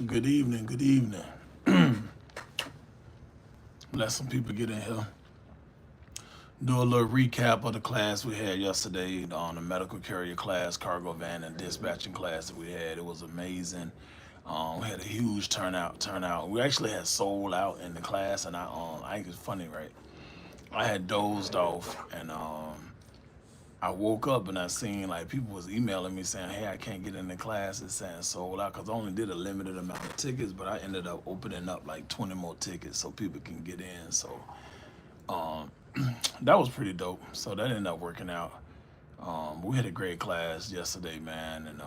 Good evening, good evening. Let some people get in here. Do a little recap of the class we had yesterday on the medical carrier class, cargo van, and dispatching class that we had. It was amazing. We had a huge turnout. We actually had sold out in the class, and I think it's funny, right? I had dozed off, and I woke up and I seen like people was emailing me saying, "Hey, I can't get in the class. It's saying sold out because I only did a limited amount of tickets, but I ended up opening up like 20 more tickets so people can get in." So um, that was pretty dope. So that ended up working out. We had a great class yesterday, man, and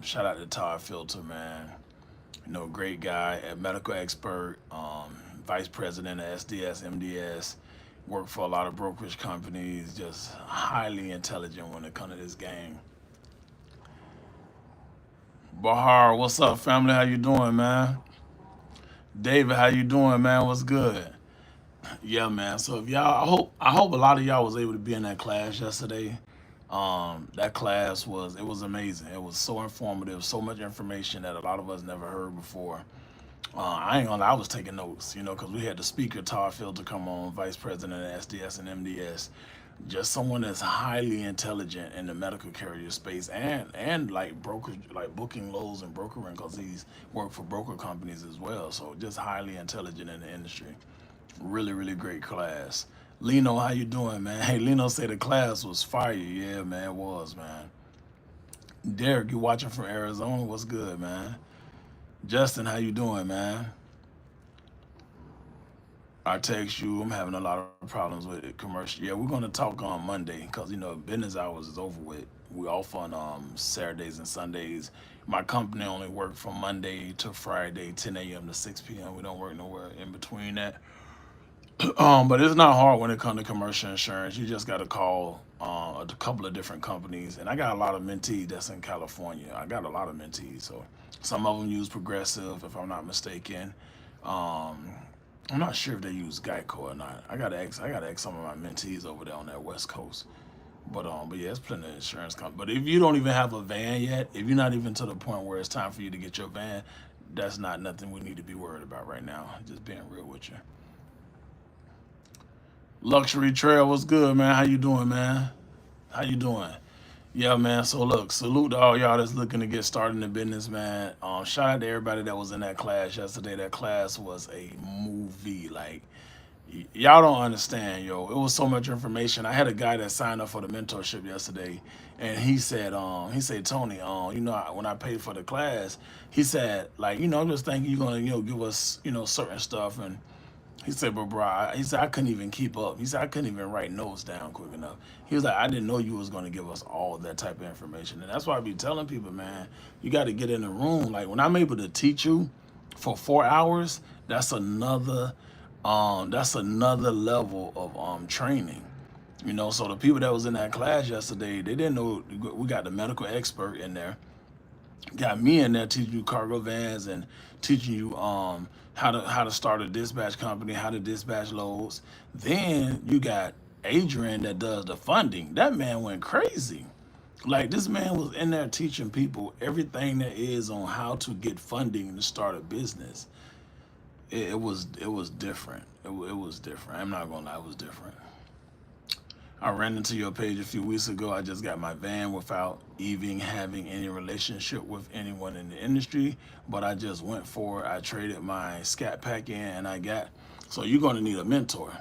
shout out to Todd Filter, man. Great guy, a medical expert, vice president of SDS, MDS, worked for a lot of brokerage companies, just highly intelligent when it comes to this game. Bahar, what's up, family? How you doing, man? David, how you doing, man? What's good? Yeah, man. So if y'all, I hope a lot of y'all was able to be in that class yesterday. That class was amazing. It was so informative, so much information that a lot of us never heard before. I ain't gonna lie, I was taking notes, because we had the speaker Todd Field to come on, vice president of SDS and MDS, just someone that's highly intelligent in the medical carrier space and like broker, like booking loads and brokering, because he's worked for broker companies as well. So just highly intelligent in the industry. Really, really great class. Lino, how you doing, man? Hey, Lino said the class was fire. Yeah, man, it was, man. Derek, you watching from Arizona? What's good, man? Justin, how you doing, man? I text you. I'm having a lot of problems with it. Commercial. Yeah, we're gonna talk on Monday because business hours is over with. We off on Saturdays and Sundays. My company only work from Monday to Friday, 10 a.m. to 6 p.m. We don't work nowhere in between that. But it's not hard when it comes to commercial insurance. You just got to call a couple of different companies, and I got a lot of mentees that's in California. I got a lot of mentees, so some of them use Progressive, if I'm not mistaken. Um, I'm not sure if they use Geico or not. I gotta ask some of my mentees over there on that West Coast. But yeah, it's plenty of insurance companies. But if you don't even have a van yet, if you're not even to the point where it's time for you to get your van, that's not nothing we need to be worried about right now. Just being real with you. Luxury Trail, what's good, man? How you doing, man? How you doing? Yeah, man. So look, salute to all y'all that's looking to get started in the business, man. Shout out to everybody that was in that class yesterday. That class was a movie. Like y'all don't understand, yo. It was so much information. I had a guy that signed up for the mentorship yesterday, and he said, Tony, when I paid for the class, he said, like, I'm just thinking you're gonna, give us, certain stuff. And he said, but bro, he said I couldn't even keep up. He said I couldn't even write notes down quick enough. He was like, I didn't know you was gonna give us all that type of information, and that's why I be telling people, man, you got to get in the room. Like when I'm able to teach you for 4 hours, that's another level of training. So the people that was in that class yesterday, they didn't know we got the medical expert in there, got me in there teaching you cargo vans and teaching you how to start a dispatch company, how to dispatch loads. Then you got Adrian that does the funding. That man went crazy. Like this man was in there teaching people everything that is on how to get funding to start a business. It was different. It was different. I'm not gonna lie, it was different. I ran into your page a few weeks ago. I just got my van without even having any relationship with anyone in the industry, but I just went for it. I traded my scat pack in and I got. So you're going to need a mentor.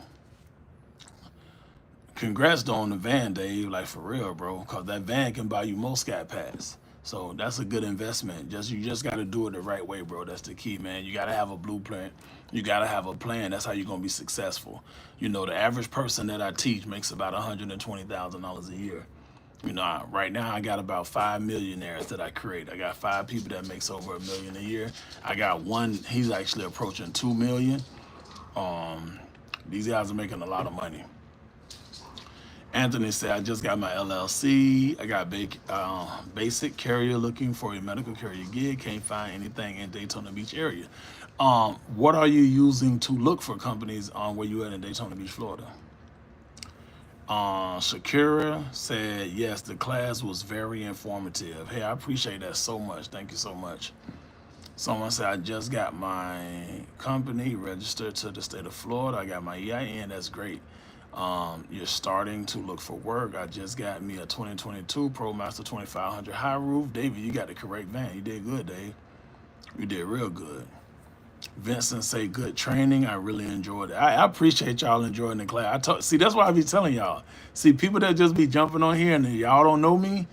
Congrats on the van, Dave. Like for real, bro, because that van can buy you more scat packs. So that's a good investment. You just got to do it the right way, bro. That's the key, man. You got to have a blueprint. You got to have a plan. That's how you're gonna be successful. The average person that I teach makes about $120,000 a year. Right now I got about 5 millionaires that I create. I got 5 people that makes over $1 million a year. I got one. He's actually approaching 2 million. Um, these guys are making a lot of money. Anthony said, I just got my LLC. I got basic carrier looking for a medical carrier gig. Can't find anything in Daytona Beach area. What are you using to look for companies where you at in Daytona Beach, Florida? Shakira said, yes, the class was very informative. Hey, I appreciate that so much. Thank you so much. Someone said, I just got my company registered to the state of Florida. I got my EIN. That's great. You're starting to look for work. I just got me a 2022 ProMaster 2500 high roof. David, you got the correct van. You did good, Dave. You did real good. Vincent say good training. I really enjoyed it. I appreciate y'all enjoying the class. See, that's why I be telling y'all. See, people that just be jumping on here and y'all don't know me,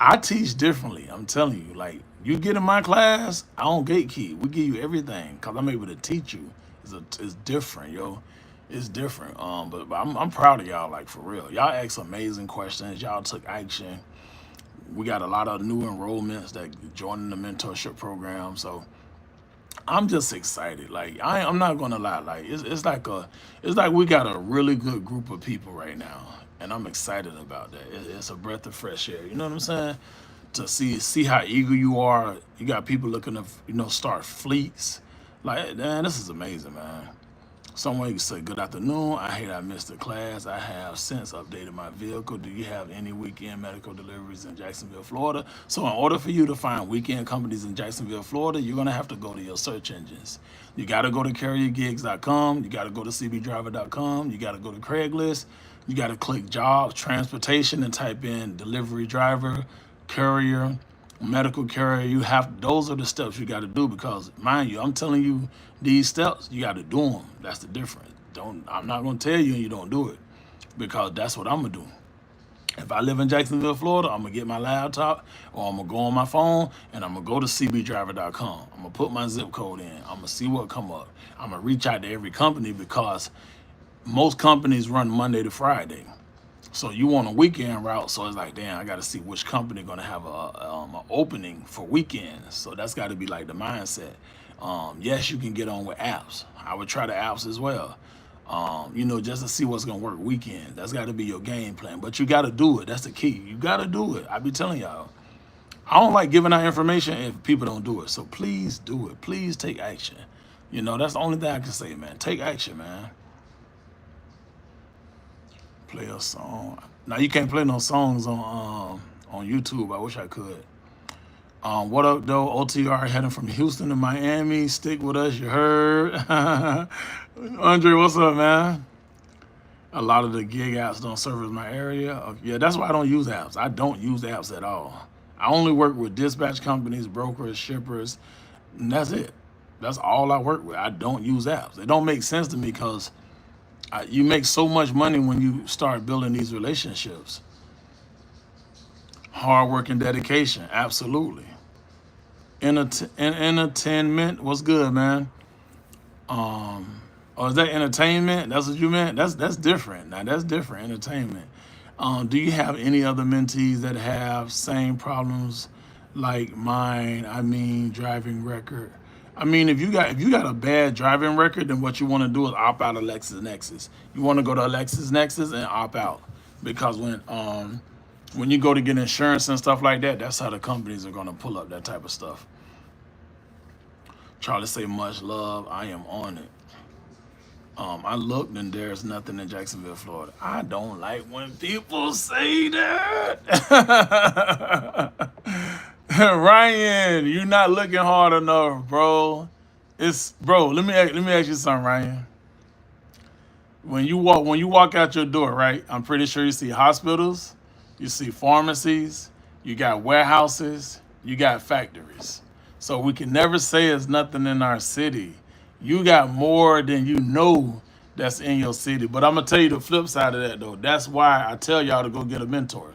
I teach differently. I'm telling you, like, you get in my class, I don't gatekeep. We give you everything because I'm able to teach you. It's different, yo. It's different. But I'm proud of y'all, like, for real. Y'all asked amazing questions. Y'all took action. We got a lot of new enrollments that joining the mentorship program. So I'm just excited. Like, I'm not gonna lie. Like, it's like we got a really good group of people right now, and I'm excited about that. It's a breath of fresh air. You know what I'm saying? To see how eager you are. You got people looking to start fleets. Like, man, this is amazing, man. Someone can say, good afternoon. I hate I missed the class. I have since updated my vehicle. Do you have any weekend medical deliveries in Jacksonville, Florida? So in order for you to find weekend companies in Jacksonville, Florida, you're going to have to go to your search engines. You got to go to carriergigs.com. You got to go to cbdriver.com. You got to go to Craigslist. You got to click jobs, transportation, and type in delivery driver, courier, medical carrier. Those are the steps you got to do, because mind you, I'm telling you these steps, you got to do them. That's the difference. I'm not going to tell you and you don't do it, because that's what I'm going to do. If I live in Jacksonville, Florida, I'm going to get my laptop, or I'm going to go on my phone and I'm going to go to cbdriver.com. I'm going to put my zip code in. I'm going to see what come up. I'm going to reach out to every company, because most companies run Monday to Friday. So you want a weekend route, so it's like, damn, I got to see which company going to have a opening for weekends. So that's got to be like the mindset. Yes, you can get on with apps. I would try the apps as well. Just to see what's going to work weekends. That's got to be your game plan. But you got to do it. That's the key. You got to do it. I be telling y'all. I don't like giving out information if people don't do it. So please do it. Please take action. That's the only thing I can say, man. Take action, man. Play a song. Now you can't play no songs on YouTube. I wish I could. What up, though? OTR heading from Houston to Miami. Stick with us, you heard. Andre, what's up, man? A lot of the gig apps don't service my area. Yeah, that's why I don't use apps. I don't use apps at all. I only work with dispatch companies, brokers, shippers, and that's it. That's all I work with. I don't use apps. It don't make sense to me, because you make so much money when you start building these relationships. Hard work and dedication, absolutely. Entertainment, what's good, man? Is that entertainment? That's what you meant? That's different. Now that's different, entertainment. Do you have any other mentees that have same problems like mine? I mean, driving record. I mean, if you got a bad driving record, then what you want to do is opt out of LexisNexis. You want to go to LexisNexis and opt out, because when you go to get insurance and stuff like that, that's how the companies are going to pull up that type of stuff. Charlie say, much love. I am on it. I looked and there's nothing in Jacksonville, Florida. I don't like when people say that. Ryan, you're not looking hard enough, bro. Let me ask you something, Ryan. When you walk out your door, right? I'm pretty sure you see hospitals, you see pharmacies, you got warehouses, you got factories. So we can never say it's nothing in our city. You got more than you know that's in your city. But I'm gonna tell you the flip side of that, though. That's why I tell y'all to go get a mentor.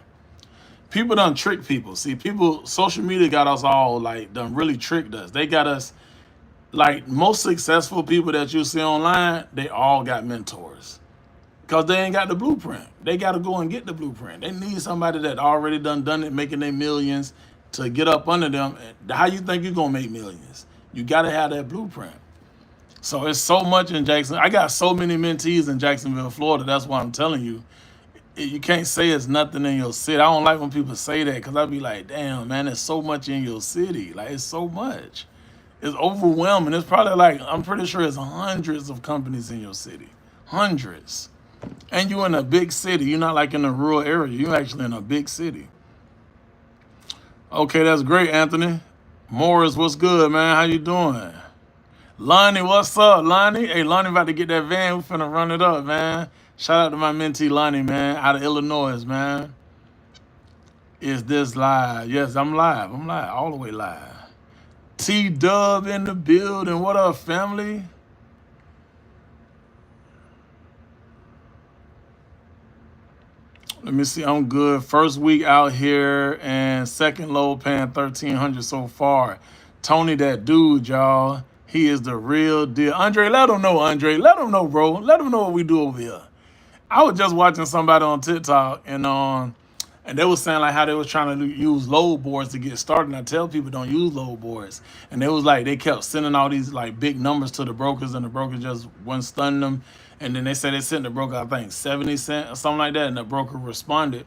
People done trick people. See, social media got us all done really tricked us. They got us, most successful people that you see online, they all got mentors. Because they ain't got the blueprint. They got to go and get the blueprint. They need somebody that already done it, making their millions, to get up under them. How you think you're going to make millions? You got to have that blueprint. So it's so much in Jackson. I got so many mentees in Jacksonville, Florida. That's why I'm telling you. You can't say it's nothing in your city. I don't like when people say that, because I be like, damn, man, there's so much in your city. It's so much. It's overwhelming. It's probably I'm pretty sure it's hundreds of companies in your city. Hundreds. And you're in a big city. You're not in a rural area. You're actually in a big city. Okay, that's great, Anthony. Morris, what's good, man? How you doing? Lonnie, what's up, Lonnie? Hey, Lonnie about to get that van. We finna run it up, man. Shout out to my mentee, Lonnie, man, out of Illinois, man. Is this live? Yes, I'm live. I'm live, all the way live. T Dub in the building. What up, family? Let me see. I'm good. First week out here and second low paying 1,300 so far. Tony, that dude, y'all. He is the real deal. Andre, let him know, Andre. Let him know, bro. Let him know what we do over here. I was just watching somebody on TikTok and they was saying like how they was trying to use load boards to get started. And I tell people don't use load boards. And they was like they kept sending all these like big numbers to the brokers and the broker just wasn't stunning them. And then they said they sent the broker I think 70 cents or something like that, and the broker responded.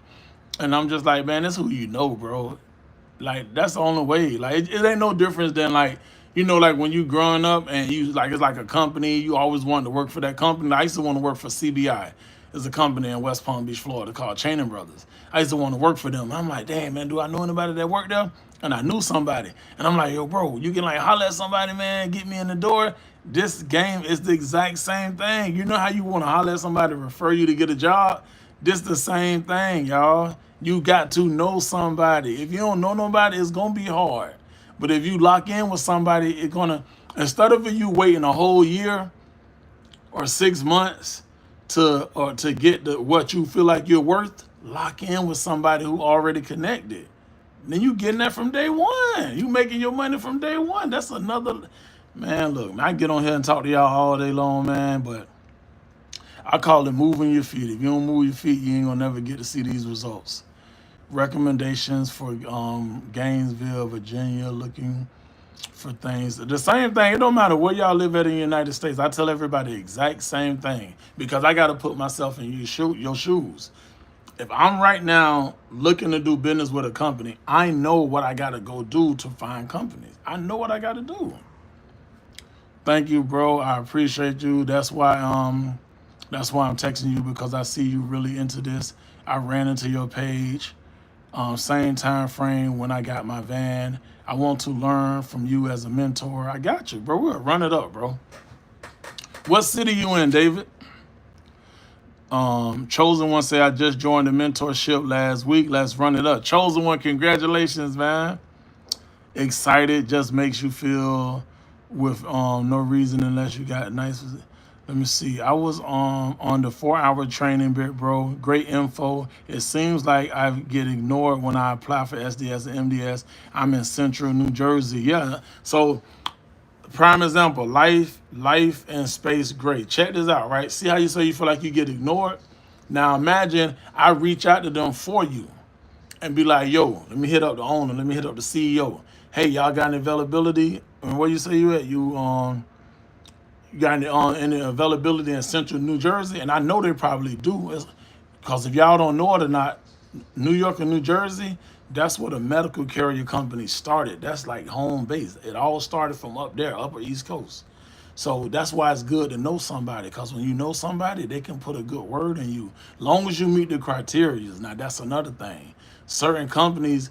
And I'm just like, man, this who you know, bro. Like that's the only way. Like it ain't no difference than like like when you growing up and you like it's like a company. You always wanted to work for that company. I used to want to work for CBI. There's a company in West Palm Beach, Florida called Chain and Brothers. I used to want to work for them. I'm like, damn man, do I know anybody that worked there? And I knew somebody. And I'm like, yo, bro, you can like holler at somebody, man, get me in the door. This game is the exact same thing. You know how you want to holler at somebody to refer you to get a job? This the same thing, y'all. You got to know somebody. If you don't know nobody, it's gonna be hard. But if you lock in with somebody, it's gonna instead of you waiting a whole year or 6 months to get what you feel like you're worth, lock in with somebody who already connected. Then you getting that from day one. You making your money from day one. That's another man. Look, I get on here and talk to y'all all day long, man, but I call it moving your feet. If you don't move your feet, you ain't gonna never get to see these results. Recommendations for Gainesville, Virginia, looking for things. The same thing. It don't matter where y'all live at in the United States. I tell everybody the exact same thing because I got to put myself in your shoes. If I'm right now looking to do business with a company, I know what I got to go do to find companies. I know what I got to do. Thank you, bro. I appreciate you. That's why I'm texting you because I see you really into this. I ran into your page. Same time frame when I got my van. I want to learn from you as a mentor. I got you, bro. We'll run it up, bro. What city you in, David? Chosen One say I just joined the mentorship last week. Let's run it up. Chosen One, congratulations, man. Excited just makes you feel with no reason unless you got nice. Let me see. I was on the 4 hour training bit, bro. Great info. It seems like I get ignored when I apply for SDS and MDS. I'm in Central New Jersey. Yeah. So prime example, life and space, great. Check this out, right? See how you say you feel like you get ignored? Now imagine I reach out to them for you and be like, yo, let me hit up the owner, let me hit up the CEO. Hey, y'all got any availability? And where you say you at? You got any availability in Central New Jersey? And I know they probably do, because if y'all don't know it or not, New York and New Jersey, that's where the medical carrier company started. That's like home base. It all started from up there, upper East Coast. So that's why it's good to know somebody, because when you know somebody, they can put a good word in you. Long as you meet the criteria. Now that's another thing. Certain companies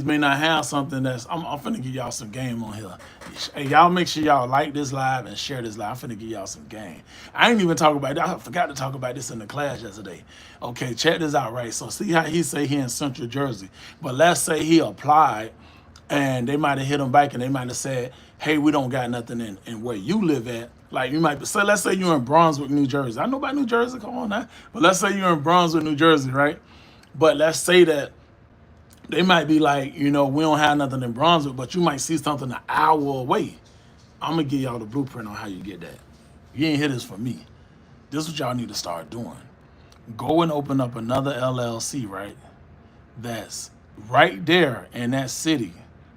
may not have something that's I'm finna give y'all some game on here. Hey, y'all make sure y'all like this live and share this live. I'm finna give y'all some game. I ain't even talk about that. I forgot to talk about this in the class yesterday. Okay, check this out, right? So see how he say he in Central Jersey. But let's say he applied and they might have hit him back and they might have said, hey, we don't got nothing in where you live at. Like you might be, so let's say you're in Brunswick, New Jersey. I know about New Jersey, come on now. But let's say you're in Brunswick, New Jersey, right? But let's say that they might be like, we don't have nothing in Brunswick, but you might see something an hour away. I'm going to give y'all the blueprint on how you get that. You ain't hear this from me. This is what y'all need to start doing. Go and open up another LLC, right? That's right there in that city.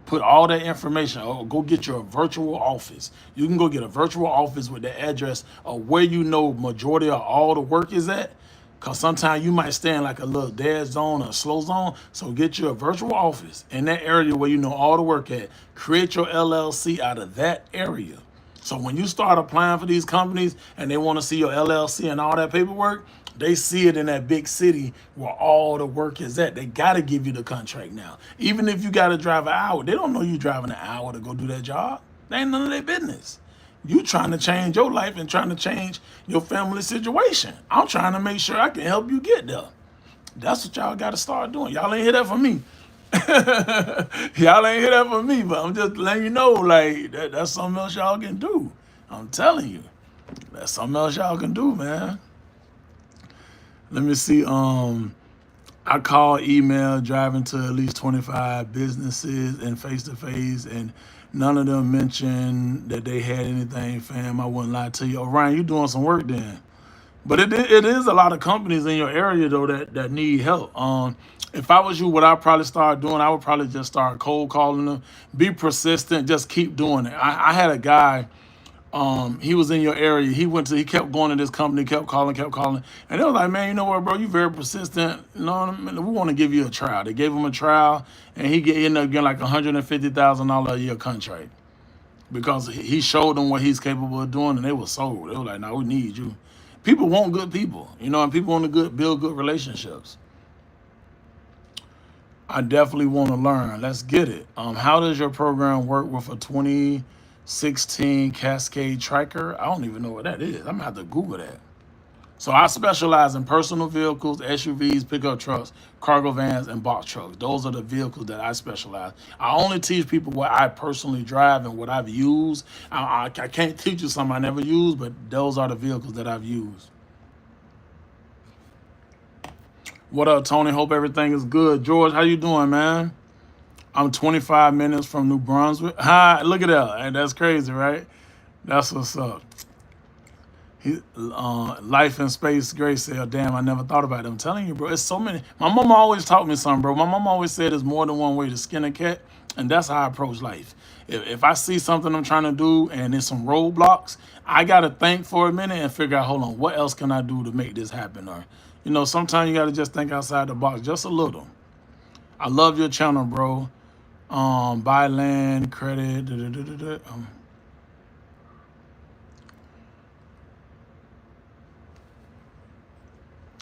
Put all that information. Or go get your virtual office. You can go get a virtual office with the address of where majority of all the work is at. Because sometimes you might stay in like a little dead zone or a slow zone. So get you a virtual office in that area where you know all the work at. Create your LLC out of that area. So when you start applying for these companies and they want to see your LLC and all that paperwork, They see it in that big city where all the work is at. They got to give you the contract now. Even if you got to drive an hour, they don't know you driving an hour to go do that job. They ain't none of their business. You trying to change your life and trying to change your family situation. I'm trying to make sure I can help you get there. That's what y'all got to start doing. Y'all ain't hear that from me. Y'all ain't hear that from me, but I'm just letting you know, like, that's something else y'all can do. I'm telling you. That's something else y'all can do, man. Let me see. I call, email, driving to at least 25 businesses and face to face, and none of them mentioned that they had anything, fam. I wouldn't lie to you. Oh, Ryan, you doing some work then? But it is a lot of companies in your area though that need help. If I was you, what I'd probably start doing, I would probably just start cold calling them. Be persistent. Just keep doing it. I had a guy. He was in your area. He kept going to this company, kept calling, and they was like, man, you know what, bro, you very persistent. You know what I mean? We want to give you a trial. They gave him a trial, and he ended up getting like $150,000 a year contract because he showed them what he's capable of doing, and they were sold. They were like, no, we need you. People want good people, you know, and people want to build good relationships. I definitely want to learn. Let's get it. How does your program work with a 2016 Cascade Tracker? I don't even know what that is. I'm going to have to Google that. So I specialize in personal vehicles, SUVs, pickup trucks, cargo vans, and box trucks. Those are the vehicles that I specialize. I only teach people what I personally drive and what I've used. I can't teach you something I never used, but those are the vehicles that I've used. What up, Tony? Hope everything is good. George, how you doing, man? I'm 25 minutes from New Brunswick. Hi, look at that. Hey, that's crazy, right? That's what's up. Life in Space Grace said, damn, I never thought about it. I'm telling you, bro, it's so many. My mom always taught me something, bro. My mom always said there's more than one way to skin a cat, and that's how I approach life. If I see something I'm trying to do and there's some roadblocks, I got to think for a minute and figure out, hold on, what else can I do to make this happen? Or, you know, sometimes you got to just think outside the box just a little. I love your channel, bro. Buy land, credit,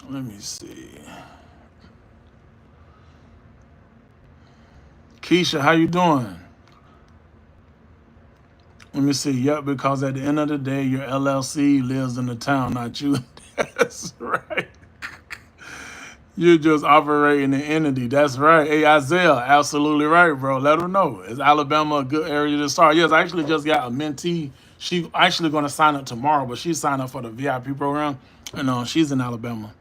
let me see. Keisha, how you doing? Let me see. Yep, because at the end of the day, your LLC lives in the town, not you. That's right. You're just operating an entity. That's right. Hey, Isaiah, absolutely right, bro. Let them know. Is Alabama a good area to start? Yes, I actually just got a mentee. She actually going to sign up tomorrow, but she signed up for the VIP program, and she's in Alabama.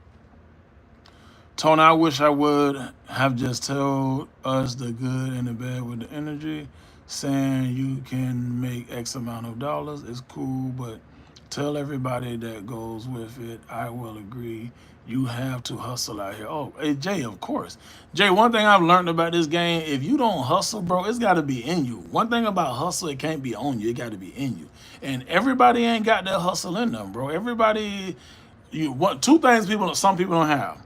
Tony, I wish I would have just told us the good and the bad with the energy. Saying you can make X amount of dollars is cool, but tell everybody that goes with it. I will agree. You have to hustle out here. Oh, hey, Jay, of course. Jay, one thing I've learned about this game, if you don't hustle, bro, it's got to be in you. One thing about hustle, it can't be on you. It got to be in you. And everybody ain't got that hustle in them, bro. Everybody, two things some people don't have.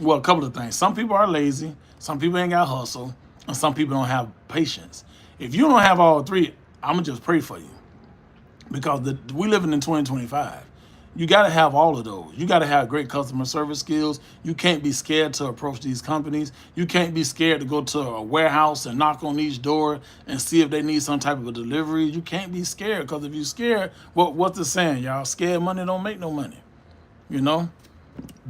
Well, a couple of things. Some people are lazy. Some people ain't got hustle. And some people don't have patience. If you don't have all three, I'm going to just pray for you. Because we living in 2025. You got to have all of those. You got to have great customer service skills. You can't be scared to approach these companies. You can't be scared to go to a warehouse and knock on each door and see if they need some type of a delivery. You can't be scared, because if you're scared, what's the saying, y'all? Scared money don't make no money. You know?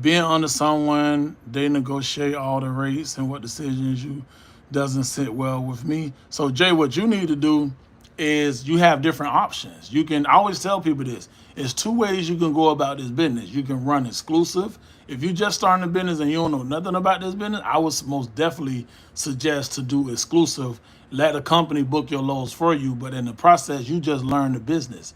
Being under someone, they negotiate all the rates and what decisions you doesn't sit well with me. So Jay, what you need to do is you have different options. I always tell people this. It's two ways you can go about this business. You can run exclusive. If you're just starting a business and you don't know nothing about this business, I would most definitely suggest to do exclusive. Let a company book your loads for you, but in the process, you just learn the business.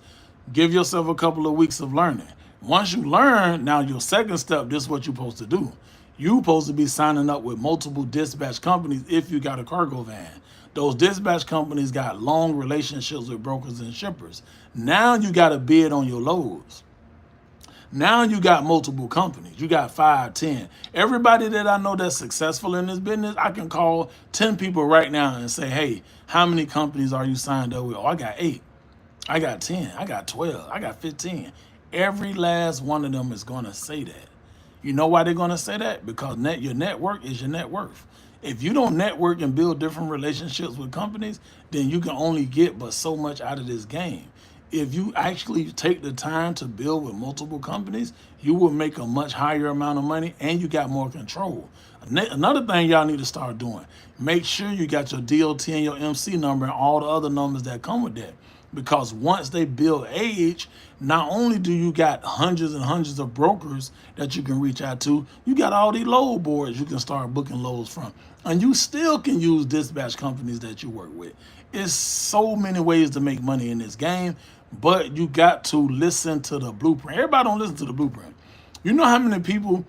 Give yourself a couple of weeks of learning. Once you learn, now your second step, this is what you're supposed to do. You're supposed to be signing up with multiple dispatch companies if you got a cargo van. Those dispatch companies got long relationships with brokers and shippers. Now you got to bid on your loads. Now you got multiple companies. You got 5, 10. Everybody that I know that's successful in this business, I can call 10 people right now and say, hey, how many companies are you signed up with? Oh, I got 8. I got 10. I got 12. I got 15. Every last one of them is going to say that. You know why they're going to say that? Because your network is your net worth. If you don't network and build different relationships with companies, then you can only get but so much out of this game. If you actually take the time to build with multiple companies, you will make a much higher amount of money and you got more control. Another thing y'all need to start doing, make sure you got your DOT and your MC number and all the other numbers that come with that. Because once they build age, not only do you got hundreds and hundreds of brokers that you can reach out to, you got all these load boards you can start booking loads from. And you still can use dispatch companies that you work with. It's so many ways to make money in this game, but you got to listen to the blueprint. Everybody don't listen to the blueprint. You know how many people,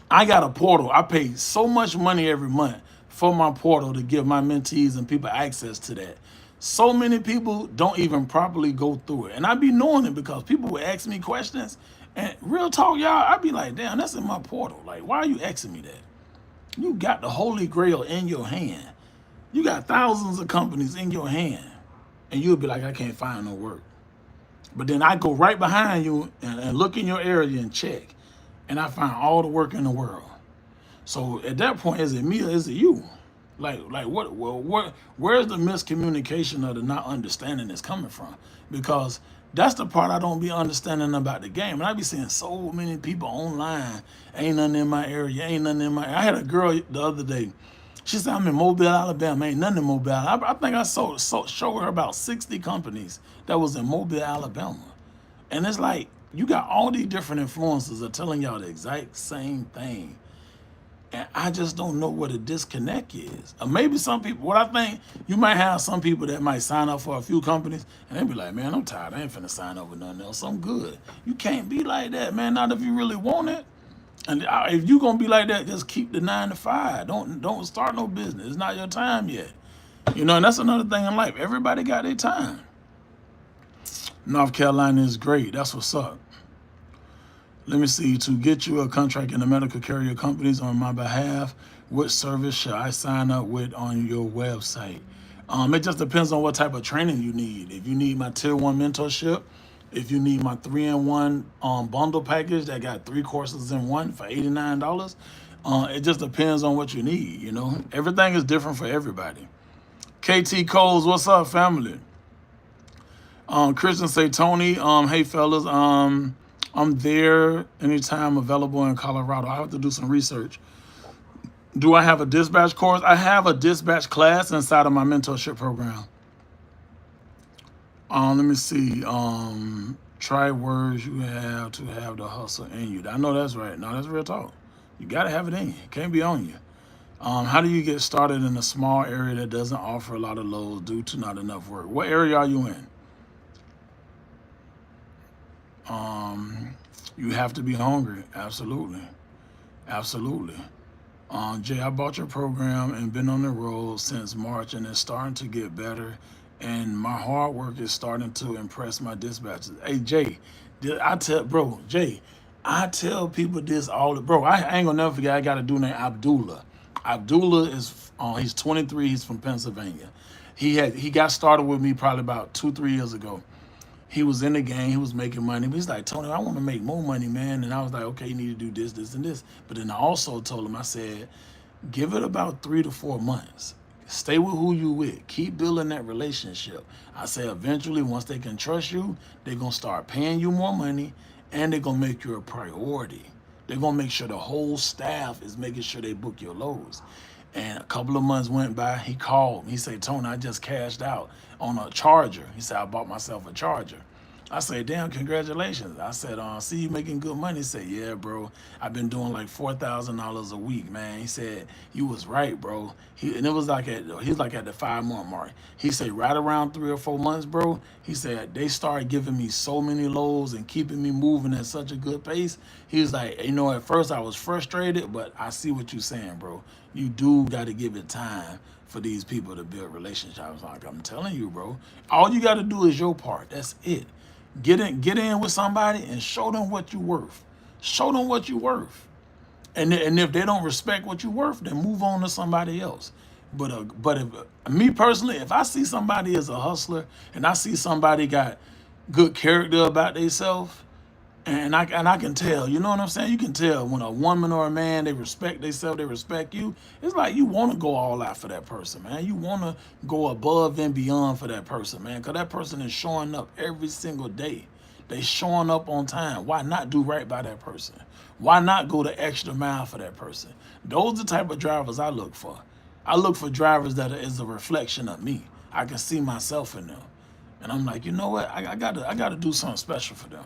I got a portal. I pay so much money every month for my portal to give my mentees and people access to that. So many people don't even properly go through it. And I be knowing it because people would ask me questions. And real talk, y'all, I be like, damn, that's in my portal. Like, why are you asking me that? You got the Holy Grail in your hand. You got thousands of companies in your hand. And you'll be like, I can't find no work. But then I go right behind you and look in your area and check. And I find all the work in the world. So at that point, is it me or is it you? Like what? Well, where's the miscommunication of the not understanding is coming from? Because that's the part I don't be understanding about the game. And I be seeing so many people online, ain't nothing in my area, ain't nothing in my. I had a girl the other day. She said, I'm in Mobile, Alabama. Ain't nothing in Mobile. I think I showed her about 60 companies that was in Mobile, Alabama. And it's like, you got all these different influencers are telling y'all the exact same thing. And I just don't know what a disconnect is. Or maybe some people, what I think, you might have some people that might sign up for a few companies and they be like, man, I'm tired. I ain't finna sign up with nothing else. I'm good. You can't be like that, man. Not if you really want it. And if you gonna be like that, just keep the 9 to 5. Don't start no business. It's not your time yet. You know, and that's another thing in life. Everybody got their time. North Carolina is great. That's what's up. Let me see. To get you a contract in the medical carrier companies on my behalf, what service should I sign up with on your website? It just depends on what type of training you need. If you need my Tier 1 mentorship, if you need my 3-in-1 bundle package that got 3 courses in one for $89, it just depends on what you need, you know. Everything is different for everybody. KT Coles, what's up, family? Christian say, Tony, hey, fellas, I'm there anytime available in Colorado. I have to do some research. Do I have a dispatch course? I have a dispatch class inside of my mentorship program. Let me see. Try words you have to have the hustle in you. I know that's right. No, that's real talk. You got to have it in you. It can't be on you. How do you get started in a small area that doesn't offer a lot of loads due to not enough work? What area are you in? You have to be hungry. Absolutely. Absolutely. Jay, I bought your program and been on the road since March, and it's starting to get better. And my hard work is starting to impress my dispatchers. Hey, Jay, Jay, I tell people this bro, I ain't gonna never forget, I got a dude named Abdullah. Abdullah is, he's 23, he's from Pennsylvania. He got started with me probably about 2-3 years ago. He was in the game, he was making money. But he's like, Tony, I want to make more money, man. And I was like, okay, you need to do this, this, and this. But then I also told him, I said, give it about 3 to 4 months. Stay with who you with. Keep building that relationship. I say eventually, once they can trust you, they're going to start paying you more money, and they're going to make you a priority. They're going to make sure the whole staff is making sure they book your loads. And a couple of months went by, he called me. He said, Tony, I just cashed out on a Charger. He said, I bought myself a Charger. I said, damn, congratulations. I said, see you making good money. He said, yeah, bro. I've been doing like $4,000 a week, man. He said, you was right, bro. And it was like he was like at the 5-month mark. He said, right around 3 or 4 months, bro. He said, they started giving me so many loads and keeping me moving at such a good pace. He was like, you know, at first I was frustrated, but I see what you're saying, bro. You do got to give it time for these people to build relationships. I was like, I'm telling you, bro. All you got to do is your part. That's it. Get in with somebody and show them what you're worth. Show them what you're worth. And if they don't respect what you're worth, then move on to somebody else. But if me personally, if I see somebody as a hustler and I see somebody got good character about themselves And I can tell, you know what I'm saying? You can tell when a woman or a man, they respect themselves, they respect you. It's like you want to go all out for that person, man. You want to go above and beyond for that person, man, because that person is showing up every single day. They showing up on time. Why not do right by that person? Why not go the extra mile for that person? Those are the type of drivers I look for. I look for drivers that is a reflection of me. I can see myself in them, and I'm like, you know what? I gotta do something special for them.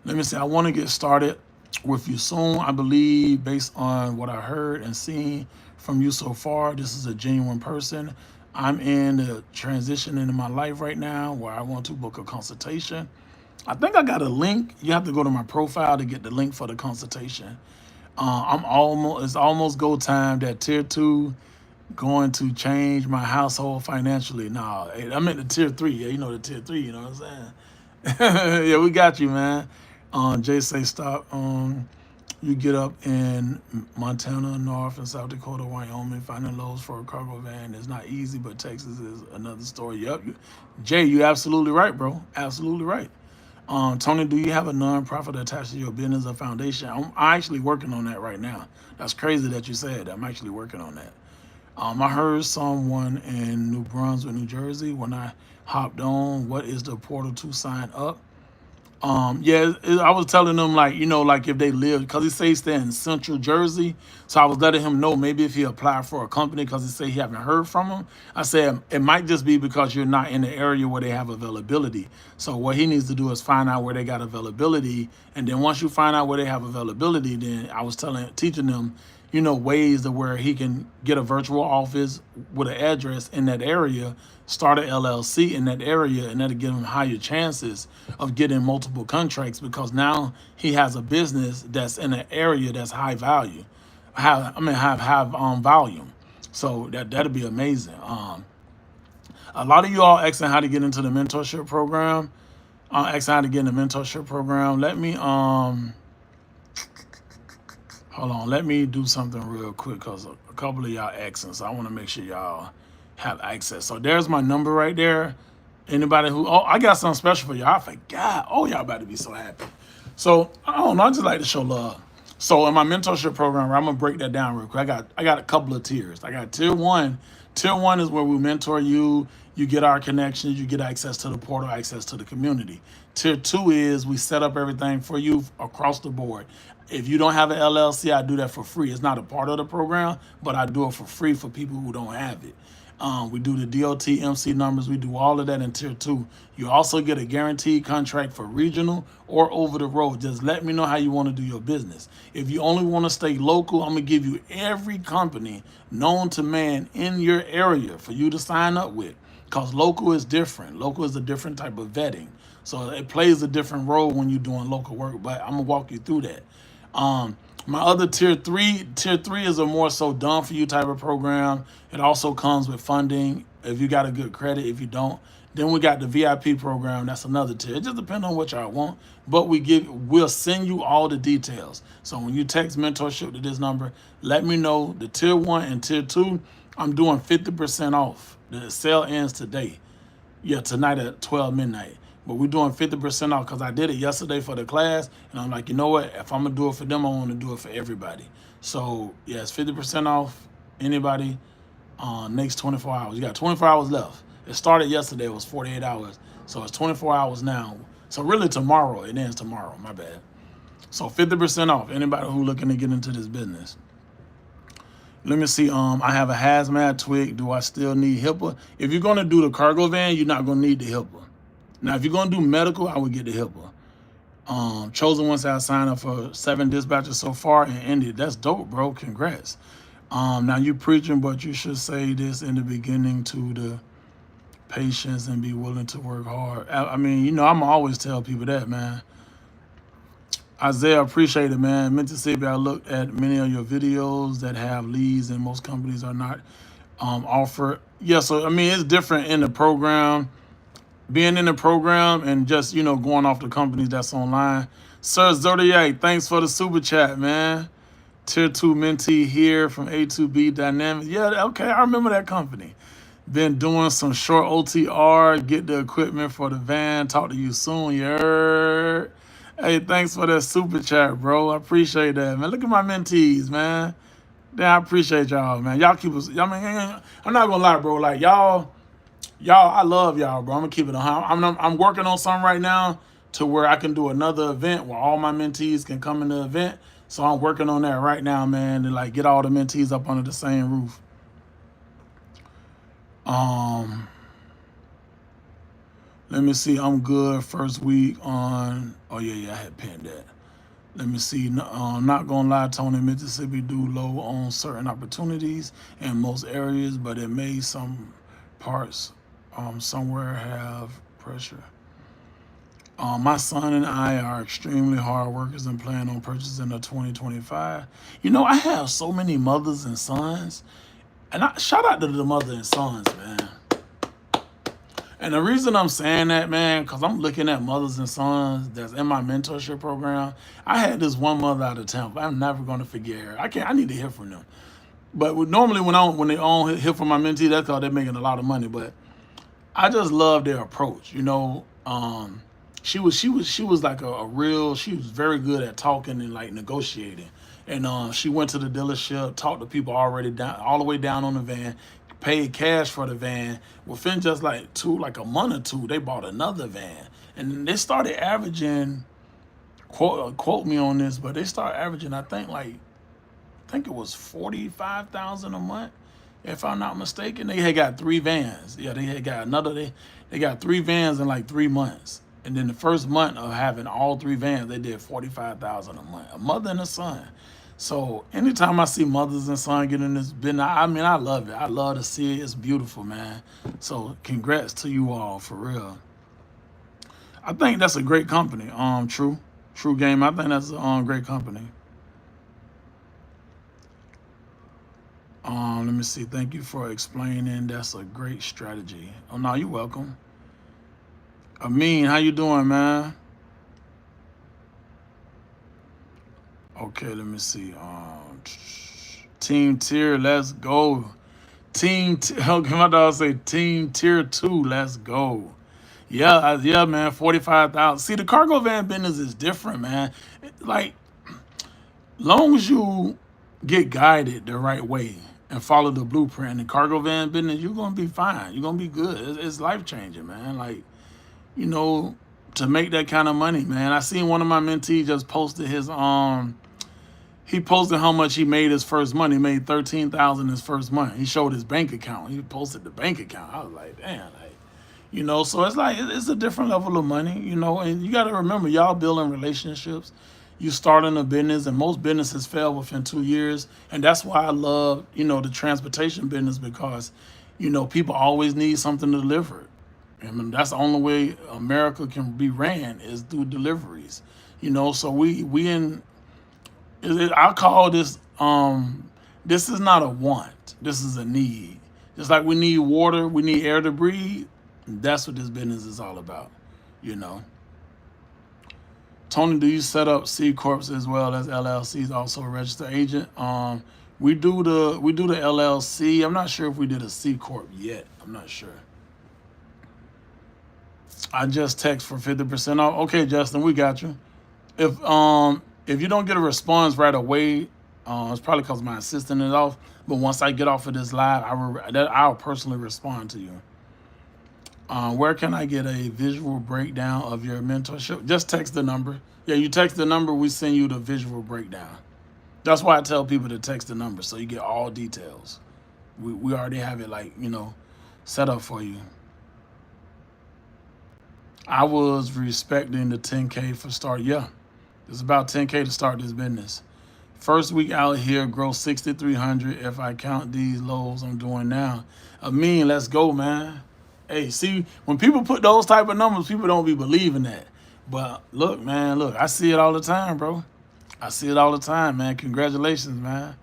Let me see. I want to get started with you soon. I believe, based on what I heard and seen from you so far, this is a genuine person. I'm in the transition into my life right now where I want to book a consultation. I think I got a link. You have to go to my profile to get the link for the consultation. It's almost go time. That tier 2 going to change my household financially. Nah, I'm in the tier 3. Yeah, you know the tier 3. You know what I'm saying? Yeah, we got you, man. Jay say stop. You get up in Montana, North and South Dakota, Wyoming, finding loads for a cargo van is not easy, but Texas is another story. Yep, Jay, you absolutely right, bro. Absolutely right. Tony, do you have a nonprofit attached to your business or foundation? I'm actually working on that right now. That's crazy that you said that. I'm actually working on that. I heard someone in New Brunswick, New Jersey, when I hopped on, what is the portal to sign up? Yeah, I was telling them like, like if they live, because he says they're in Central Jersey, so I was letting him know maybe if he applied for a company because he said he haven't heard from him. I said it might just be because you're not in the area where they have availability. So what he needs to do is find out where they got availability, and then once you find out where they have availability, then I was teaching them, ways to where he can get a virtual office with an address in that area, start an LLC in that area, and that'll give him higher chances of getting multiple contracts because now he has a business that's in an area that's high value, have volume. So that'll be amazing. A lot of you all asking how to get into the mentorship program. Asking how to get in the mentorship program. Let me hold on. Let me do something real quick because a couple of y'all asking, so I want to make sure y'all have access. So there's my number right there. Anybody I got something special for y'all. I forgot. Oh, y'all about to be so happy. So I don't know. I just like to show love. So in my mentorship program, I'm gonna break that down real quick. I got a couple of tiers. I got tier 1. Tier 1 is where we mentor you. You get our connections. You get access to the portal, access to the community. Tier 2 is we set up everything for you across the board. If you don't have an LLC, I do that for free. It's not a part of the program, but I do it for free for people who don't have it. We do the DOT, MC numbers. We do all of that in tier 2. You also get a guaranteed contract for regional or over the road. Just let me know how you want to do your business. If you only want to stay local, I'm going to give you every company known to man in your area for you to sign up with, because local is different. Local is a different type of vetting. So it plays a different role when you're doing local work, but I'm going to walk you through that. My other tier 3 is a more so done for you type of program. It also comes with funding if you got a good credit. If you don't, then we got the VIP program. That's another tier. It just depends on what y'all want, but we'll send you all the details. So when you text mentorship to this number, let me know the tier 1 and tier 2. I'm doing 50% off. The sale ends today. Yeah, tonight at 12 midnight. But we're doing 50% off because I did it yesterday for the class. And I'm like, you know what? If I'm going to do it for them, I want to do it for everybody. So, yeah, it's 50% off anybody next 24 hours. You got 24 hours left. It started yesterday. It was 48 hours. So it's 24 hours now. So really tomorrow. It ends tomorrow. My bad. So 50% off anybody who looking to get into this business. Let me see. I have a hazmat twig. Do I still need HIPAA? If you're going to do the cargo van, you're not going to need the HIPAA. Now, if you're going to do medical, I would get the HIPAA. Chosen ones have signed up for 7 dispatches so far and ended. That's dope, bro. Congrats. Now, you preaching, but you should say this in the beginning to the patients and be willing to work hard. I mean, I'm always tell people that, man. Isaiah, appreciate it, man. Mississippi, I looked at many of your videos that have leads, and most companies are not offered. Yeah, so, I mean, it's different in the program. Being in the program and just, going off the companies that's online. Sir Zodiac, thanks for the super chat, man. Tier 2 mentee here from A2B Dynamics. Yeah, okay, I remember that company. Been doing some short OTR, get the equipment for the van. Talk to you soon, you heard? Hey, thanks for that super chat, bro. I appreciate that, man. Look at my mentees, man. Yeah, I appreciate y'all, man. Y'all keep us. I mean, I'm not gonna lie, bro. Like y'all, I love y'all, bro. I'm gonna keep it on. I'm working on something right now to where I can do another event where all my mentees can come in the event. So I'm working on that right now, man, to like get all the mentees up under the same roof. Um, Let me see. I'm good first week on. Oh yeah, I had pinned that. Let me see. Not gonna lie, Tony, Mississippi do low on certain opportunities in most areas, but it may some parts somewhere have pressure. My son and I are extremely hard workers and plan on purchasing a 2025. You know, I have so many mothers and sons, and shout out to the mother and sons, man. And the reason I'm saying that, man, because I'm looking at mothers and sons that's in my mentorship program. I had this one mother out of town. I'm never going to forget her. I need to hear from them. But normally when they all hear from my mentee, that's because they're making a lot of money. But I just love their approach. You know, she was like a real. She was very good at talking and like negotiating. And she went to the dealership, talked to people already down, all the way down on the van, paid cash for the van. Within just like a month or two, they bought another van, and they started averaging. Quote me on this, but they started averaging. I think it was 45,000 a month, if I'm not mistaken. They had got three vans. Yeah, they had got another. They got three vans in like 3 months, and then the first month of having all three vans, they did 45,000 a month. A mother and a son. So anytime I see mothers and sons get in this business, I mean, I love it. I love to see it. It's beautiful, man. So congrats to you all for real. I think that's a great company. True Game. I think that's a great company. Let me see. Thank you for explaining. That's a great strategy. Oh no, you're welcome. Amin, how you doing, man? Okay, let me see. Team tier, let's go. Okay, my dog say team tier 2, let's go. Yeah, yeah, man. 45,000. See, the cargo van business is different, man. Like, long as you get guided the right way and follow the blueprint in the cargo van business, you're gonna be fine. You're gonna be good. It's life changing, man. Like, you know, to make that kind of money, man. I seen one of my mentees just posted his he posted how much he made his first month. He made 13,000 his first month. He showed his bank account. He posted the bank account. I was like, damn, like, you know. So it's like it's a different level of money, you know. And you got to remember, y'all building relationships. You starting a business, and most businesses fail within 2 years. And that's why I love, you know, the transportation business because, you know, people always need something to deliver. I mean, that's the only way America can be ran is through deliveries. You know, so we in I call this this is not a want. This is a need. Just like we need water, we need air to breathe. That's what this business is all about, you know. Tony, do you set up C corps as well as LLCs, also a registered agent? We do the LLC. I'm not sure if we did a C corp yet. I'm not sure. I just text for 50% off. Okay, Justin, we got you. If you don't get a response right away, it's probably because my assistant is off. But once I get off of this live, I'll personally respond to you. Where can I get a visual breakdown of your mentorship? Just text the number. Yeah, you text the number, we send you the visual breakdown. That's why I tell people to text the number so you get all details. We already have it like, you know, set up for you. I was respecting the 10K for start. Yeah, it's about 10K to start this business. First week out here, gross 6,300. If I count these lows I'm doing now, let's go, man. Hey, see, when people put those type of numbers, people don't be believing that. But look, man, look, I see it all the time, bro. I see it all the time, man. Congratulations, man.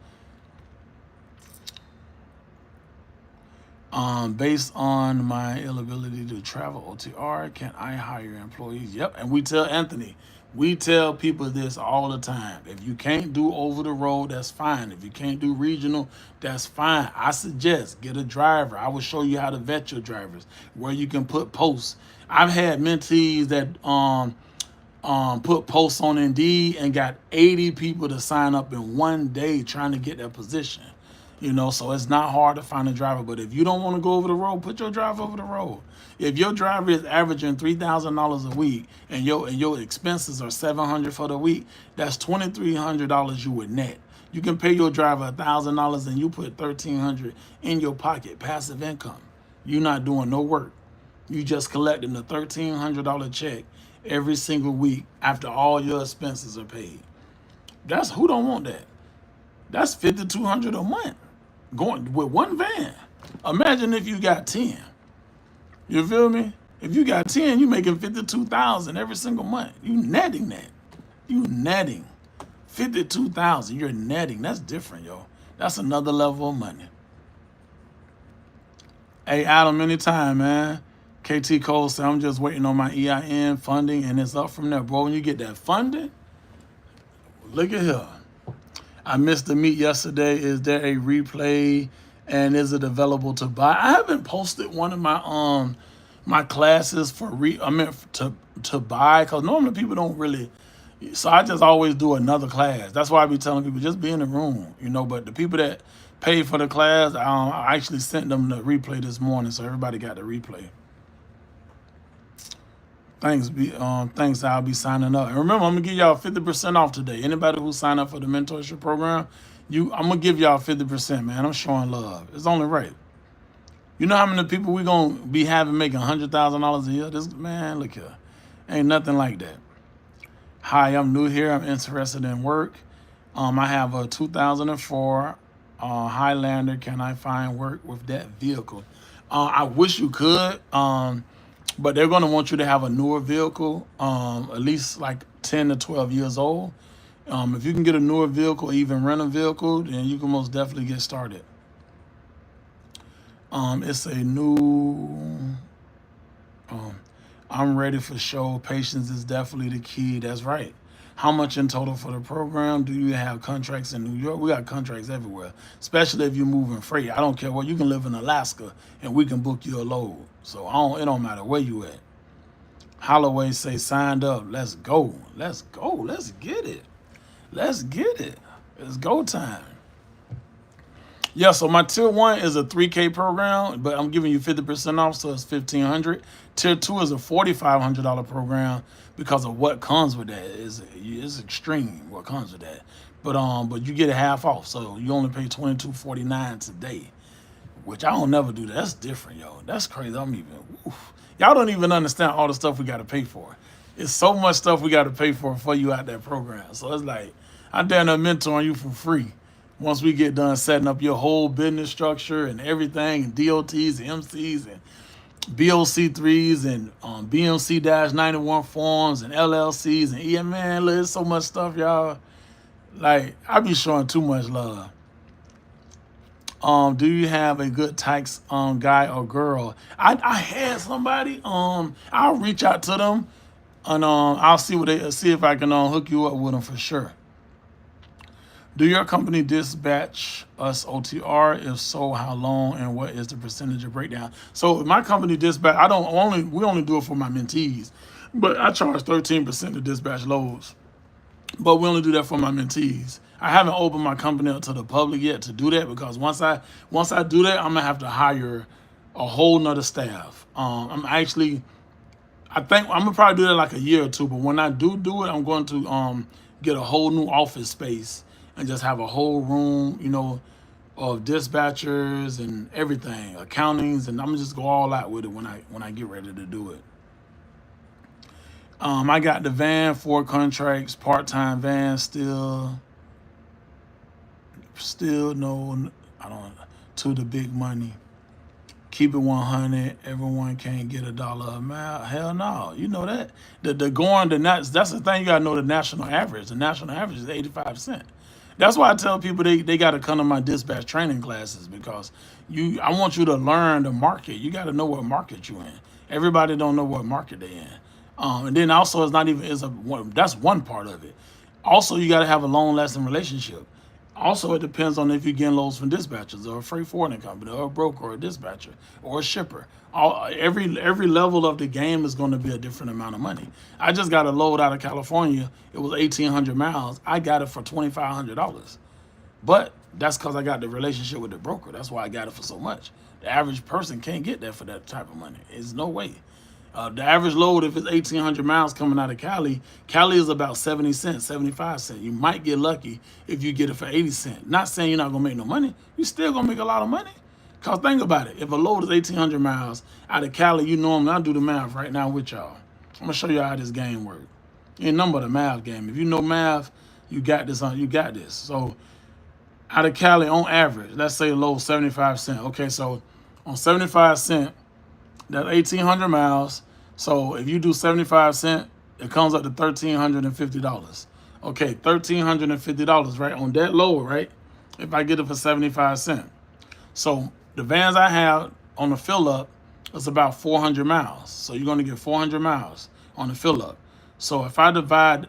Based on my inability to travel OTR, can I hire employees? Yep. And we tell Anthony, we tell people this all the time. If you can't do over the road, that's fine. If you can't do regional, that's fine. I suggest get a driver. I will show you how to vet your drivers, where you can put posts. I've had mentees that put posts on Indeed and got 80 people to sign up in one day trying to get that position. So it's not hard to find a driver. But if you don't want to go over the road, put your driver over the road. If your driver is averaging $3,000 a week and your expenses are $700 for the week, that's $2,300 you would net. You can pay your driver $1,000 and you put $1,300 in your pocket, passive income. You're not doing no work. You just collecting the $1,300 check every single week after all your expenses are paid. That's who don't want that. That's $5,200 a month going with one van. Imagine if you got 10. You feel me? If you got 10, you making $52,000 every single month. You netting that. You netting $52,000. You're netting. That's different, yo. That's another level of money. Hey, Adam, anytime, man. KT Cole said, I'm just waiting on my EIN funding, and it's up from there. Bro, when you get that funding, look at here. I missed the meet yesterday. Is there a replay, and is it available to buy? I haven't posted one of my classes to buy, because normally people don't really. So I just always do another class. That's why I be telling people, just be in the room, But the people that pay for the class, I actually sent them the replay this morning, so everybody got the replay. Thanks. I'll be signing up. And remember, I'm gonna give y'all 50% off today. Anybody who sign up for the mentorship program, I'm gonna give y'all 50%, man. I'm showing love. It's only right. You know how many people we gonna be having making $100,000 a year? Man, look here, ain't nothing like that. Hi, I'm new here. I'm interested in work. I have a 2004 Highlander. Can I find work with that vehicle? I wish you could. But they're going to want you to have a newer vehicle, at least like 10 to 12 years old. If you can get a newer vehicle, even rent a vehicle, then you can most definitely get started. It's a new, I'm ready for show. Patience is definitely the key. That's right. How much in total for the program? Do you have contracts in New York? We got contracts everywhere, especially if you're moving freight. I don't care what. You can live in Alaska, and we can book you a load. So it don't matter where you at. Holloway say, signed up. Let's go. Let's go. Let's get it. Let's get it. It's go time. Yeah, so my tier 1 is a 3K program, but I'm giving you 50% off, so it's $1,500. Tier 2 is a $4,500 program because of what comes with that. It's extreme what comes with that. But you get a half off, so you only pay $22.49 today, which I don't never do that. That's different, yo. That's crazy. Y'all don't even understand all the stuff we got to pay for. It's so much stuff we got to pay for you out that program. So it's like, I'm down there mentoring you for free. Once we get done setting up your whole business structure and everything, and DOTs and MCs and BOC3s and BMC-91 forms and LLCs and man, there's so much stuff, y'all. Like, I be showing too much love. Do you have a good tax guy or girl? I had somebody. I'll reach out to them and I'll see if I can hook you up with them for sure. Do your company dispatch us OTR? If so, how long and what is the percentage of breakdown? So my company dispatch, we only do it for my mentees, but I charge 13% to dispatch loads. But we only do that for my mentees. I haven't opened my company up to the public yet to do that, because once I do that, I'm gonna have to hire a whole nother staff. I think I'm gonna probably do that like a year or two. But when I do it, I'm going to get a whole new office space and just have a whole room, of dispatchers and everything, accountings, and I'm gonna just go all out with it when I get ready to do it. I got the van, 4 contracts, part-time van, still no, I don't, to the big money. Keep it 100. Everyone can't get $1 a mile. Hell no. You know that. That's the thing. You gotta know the national average. The national average is 85 cents. That's why I tell people they got to come to my dispatch training classes, because I want you to learn the market. You got to know what market you're in. Everybody don't know what market they're in. And then also, that's one part of it. Also, you got to have a long-lasting relationship. Also, it depends on if you're getting loads from dispatchers or a freight forwarding company or a broker or a dispatcher or a shipper. Every level of the game is going to be a different amount of money. I just got a load out of California. It was 1,800 miles. I got it for $2,500. But that's because I got the relationship with the broker. That's why I got it for so much. The average person can't get that for that type of money. There's no way. The average load, if it's 1,800 miles coming out of Cali is about 70 cents, 75 cents. You might get lucky if you get it for 80 cents. Not saying you're not going to make no money. You're still going to make a lot of money. Because think about it. If a load is 1,800 miles out of Cali, you normally, I'll do the math right now with y'all. I'm going to show you how this game works. Ain't nothing but a math game. If you know math, you got this. You got this. So out of Cali, on average, let's say load 75 cents. Okay, so on 75 cents, that's 1,800 miles. So if you do 75 cents, it comes up to $1,350. Okay, $1,350, right? On that load, right? If I get it for 75 cents. So the vans I have on the fill up is about 400 miles. So you're going to get 400 miles on the fill up. So if I divide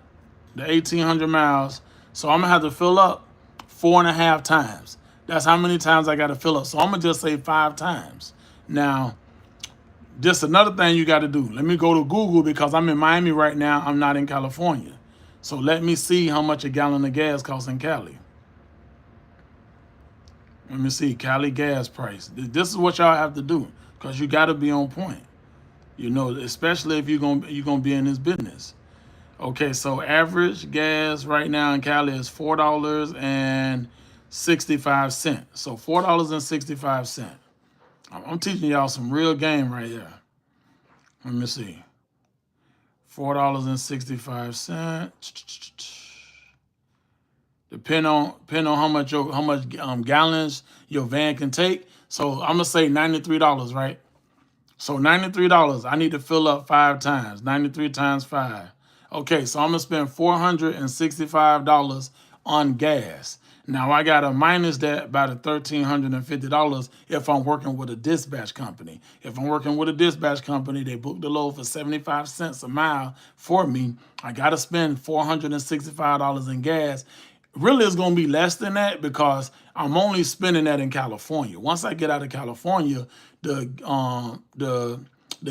the 1,800 miles, so I'm going to have to fill up 4.5 times. That's how many times I got to fill up. So I'm going to just say 5 times. Now, just another thing you got to do. Let me go to Google because I'm in Miami right now. I'm not in California. So let me see how much a gallon of gas costs in Cali. Let me see, Cali gas price. This is what y'all have to do because you got to be on point. You know, especially if you're gonna be in this business. Okay, so average gas right now in Cali is $4.65. So $4.65. I'm teaching y'all some real game right here. Let me see. $4.65. Depend on how much gallons your van can take. So I'm gonna say $93, right? So $93, I need to fill up 5 times. 93 times 5. Okay, so I'm gonna spend $465 on gas. Now I gotta minus that by the $1,350 if I'm working with a dispatch company. If I'm working with a dispatch company, they book the load for 75 cents a mile for me. I gotta spend $465 in gas. Really, it's gonna be less than that because I'm only spending that in California. Once I get out of California, the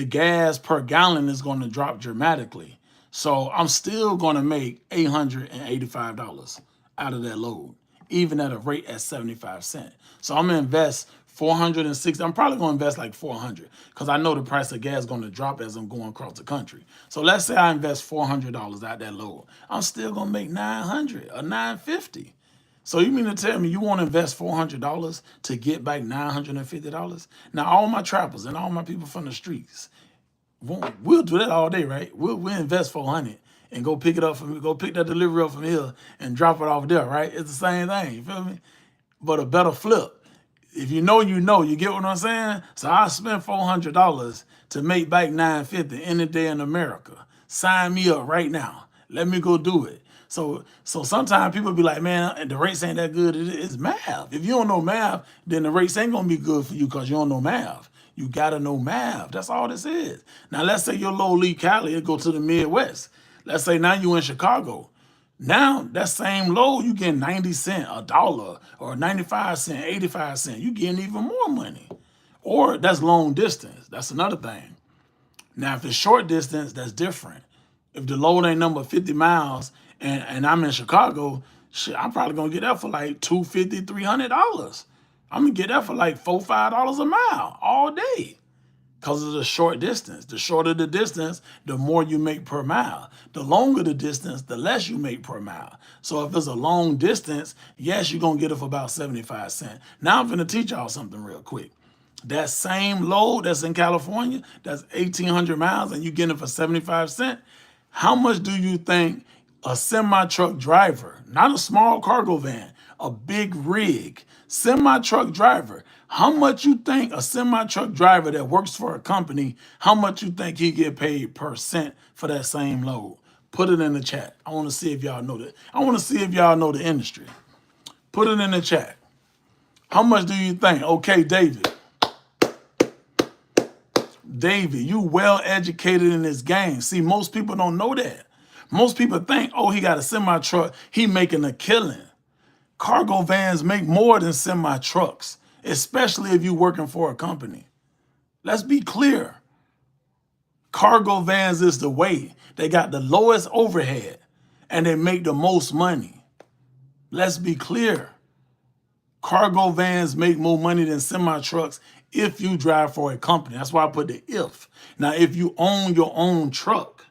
gas per gallon is gonna drop dramatically. So I'm still gonna make $885 out of that load, even at a rate at 75 cents. So I'm gonna invest 460. I'm probably gonna invest like 400 because I know the price of gas is gonna drop as I'm going across the country. So let's say I invest $400 out that load. I'm still gonna make 900 or 950. So you mean to tell me you want to invest $400 to get back $950? Now all my trappers and all my people from the streets, we'll do that all day, right? We'll invest 400 and go pick it up go pick that delivery up from here and drop it off there, right? It's the same thing, you feel me? But a better flip. If you know, you get what I'm saying? So I spent $400 to make back $950 any day in America. Sign me up right now. Let me go do it. So sometimes people be like, man, the rates ain't that good. It's math. If you don't know math, then the rates ain't gonna be good for you because you don't know math. You gotta know math. That's all this is. Now let's say your low leave Cali, it go to the Midwest. Let's say now you in Chicago. Now that same load, you getting 90 cents, $1, or 95 cents, 85 cents. You getting even more money. Or that's long distance. That's another thing. Now if it's short distance, that's different. If the load ain't number 50 miles and I'm in Chicago, shit, I'm probably gonna get that for like $250, $300. I'm gonna get that for like $4, $5 a mile all day. Because of the short distance. The shorter the distance, the more you make per mile. The longer the distance, the less you make per mile. So if it's a long distance, yes, you're going to get it for about 75 cents. Now I'm going to teach y'all something real quick. That same load that's in California, that's 1,800 miles, and you get it for 75 cents, how much do you think a semi-truck driver, not a small cargo van, a big rig, semi-truck driver, how much you think a semi-truck driver that works for a company, how much you think he get paid per cent for that same load? Put it in the chat. I want to see if y'all know that. I want to see if y'all know the industry. Put it in the chat. How much do you think? Okay, David. David, you well educated in this game. See, most people don't know that. Most people think, oh, he got a semi-truck, he making a killing. Cargo vans make more than semi trucks, especially if you're working for a company. Let's be clear. Cargo vans is the way. They got the lowest overhead and they make the most money. Let's be clear. Cargo vans make more money than semi trucks if you drive for a company. That's why I put the if. Now, if you own your own truck,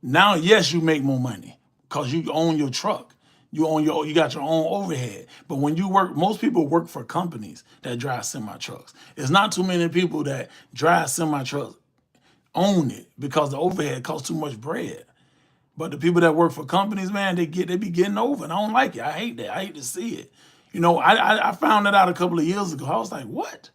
now yes, you make more money because you own your truck. You got your own overhead. But when you work, most people work for companies that drive semi trucks. It's not too many people that drive semi trucks own it because the overhead costs too much bread. But the people that work for companies, man, they be getting over, and I don't like it. I hate that. I hate to see it. I found that out a couple of years ago. I was like, what?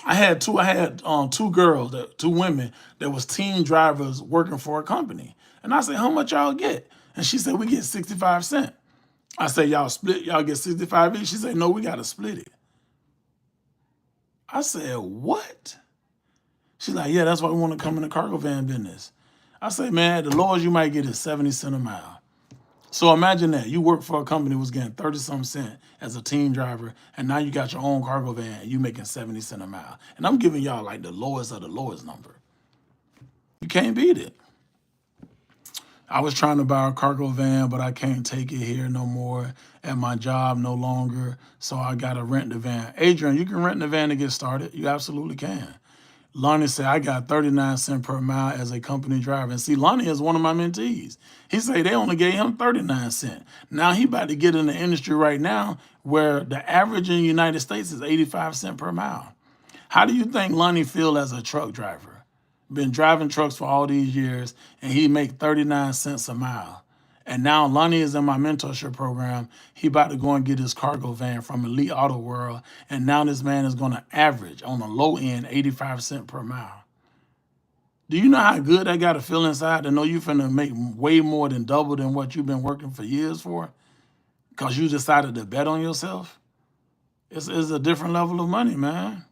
I had two girls, two women that was team drivers working for a company, and I said, how much y'all get? And she said, we get 65 cents. I said, y'all split, y'all get 65 each. She said, no, we gotta split it. I said, what? She's like, yeah, that's why we want to come in the cargo van business. I say, man, the lowest you might get is 70 cents a mile. So imagine that. You work for a company that was getting 30-some cents as a team driver, and now you got your own cargo van and you making 70 cents a mile. And I'm giving y'all like the lowest of the lowest number. You can't beat it. I was trying to buy a cargo van, but I can't take it here no more. At my job no longer. So I gotta rent the van. Adrian, you can rent the van to get started. You absolutely can. Lonnie said, I got 39 cents per mile as a company driver. And see, Lonnie is one of my mentees. He said they only gave him 39 cents. Now he about to get in the industry right now where the average in the United States is 85 cents per mile. How do you think Lonnie feel as a truck driver? Been driving trucks for all these years, and he make 39 cents a mile. And now Lonnie is in my mentorship program. He about to go and get his cargo van from Elite Auto World. And now this man is going to average on the low end 85 cents per mile. Do you know how good that got to feel inside to know you finna make way more than double than what you've been working for years for? Because you decided to bet on yourself? It's a different level of money, man.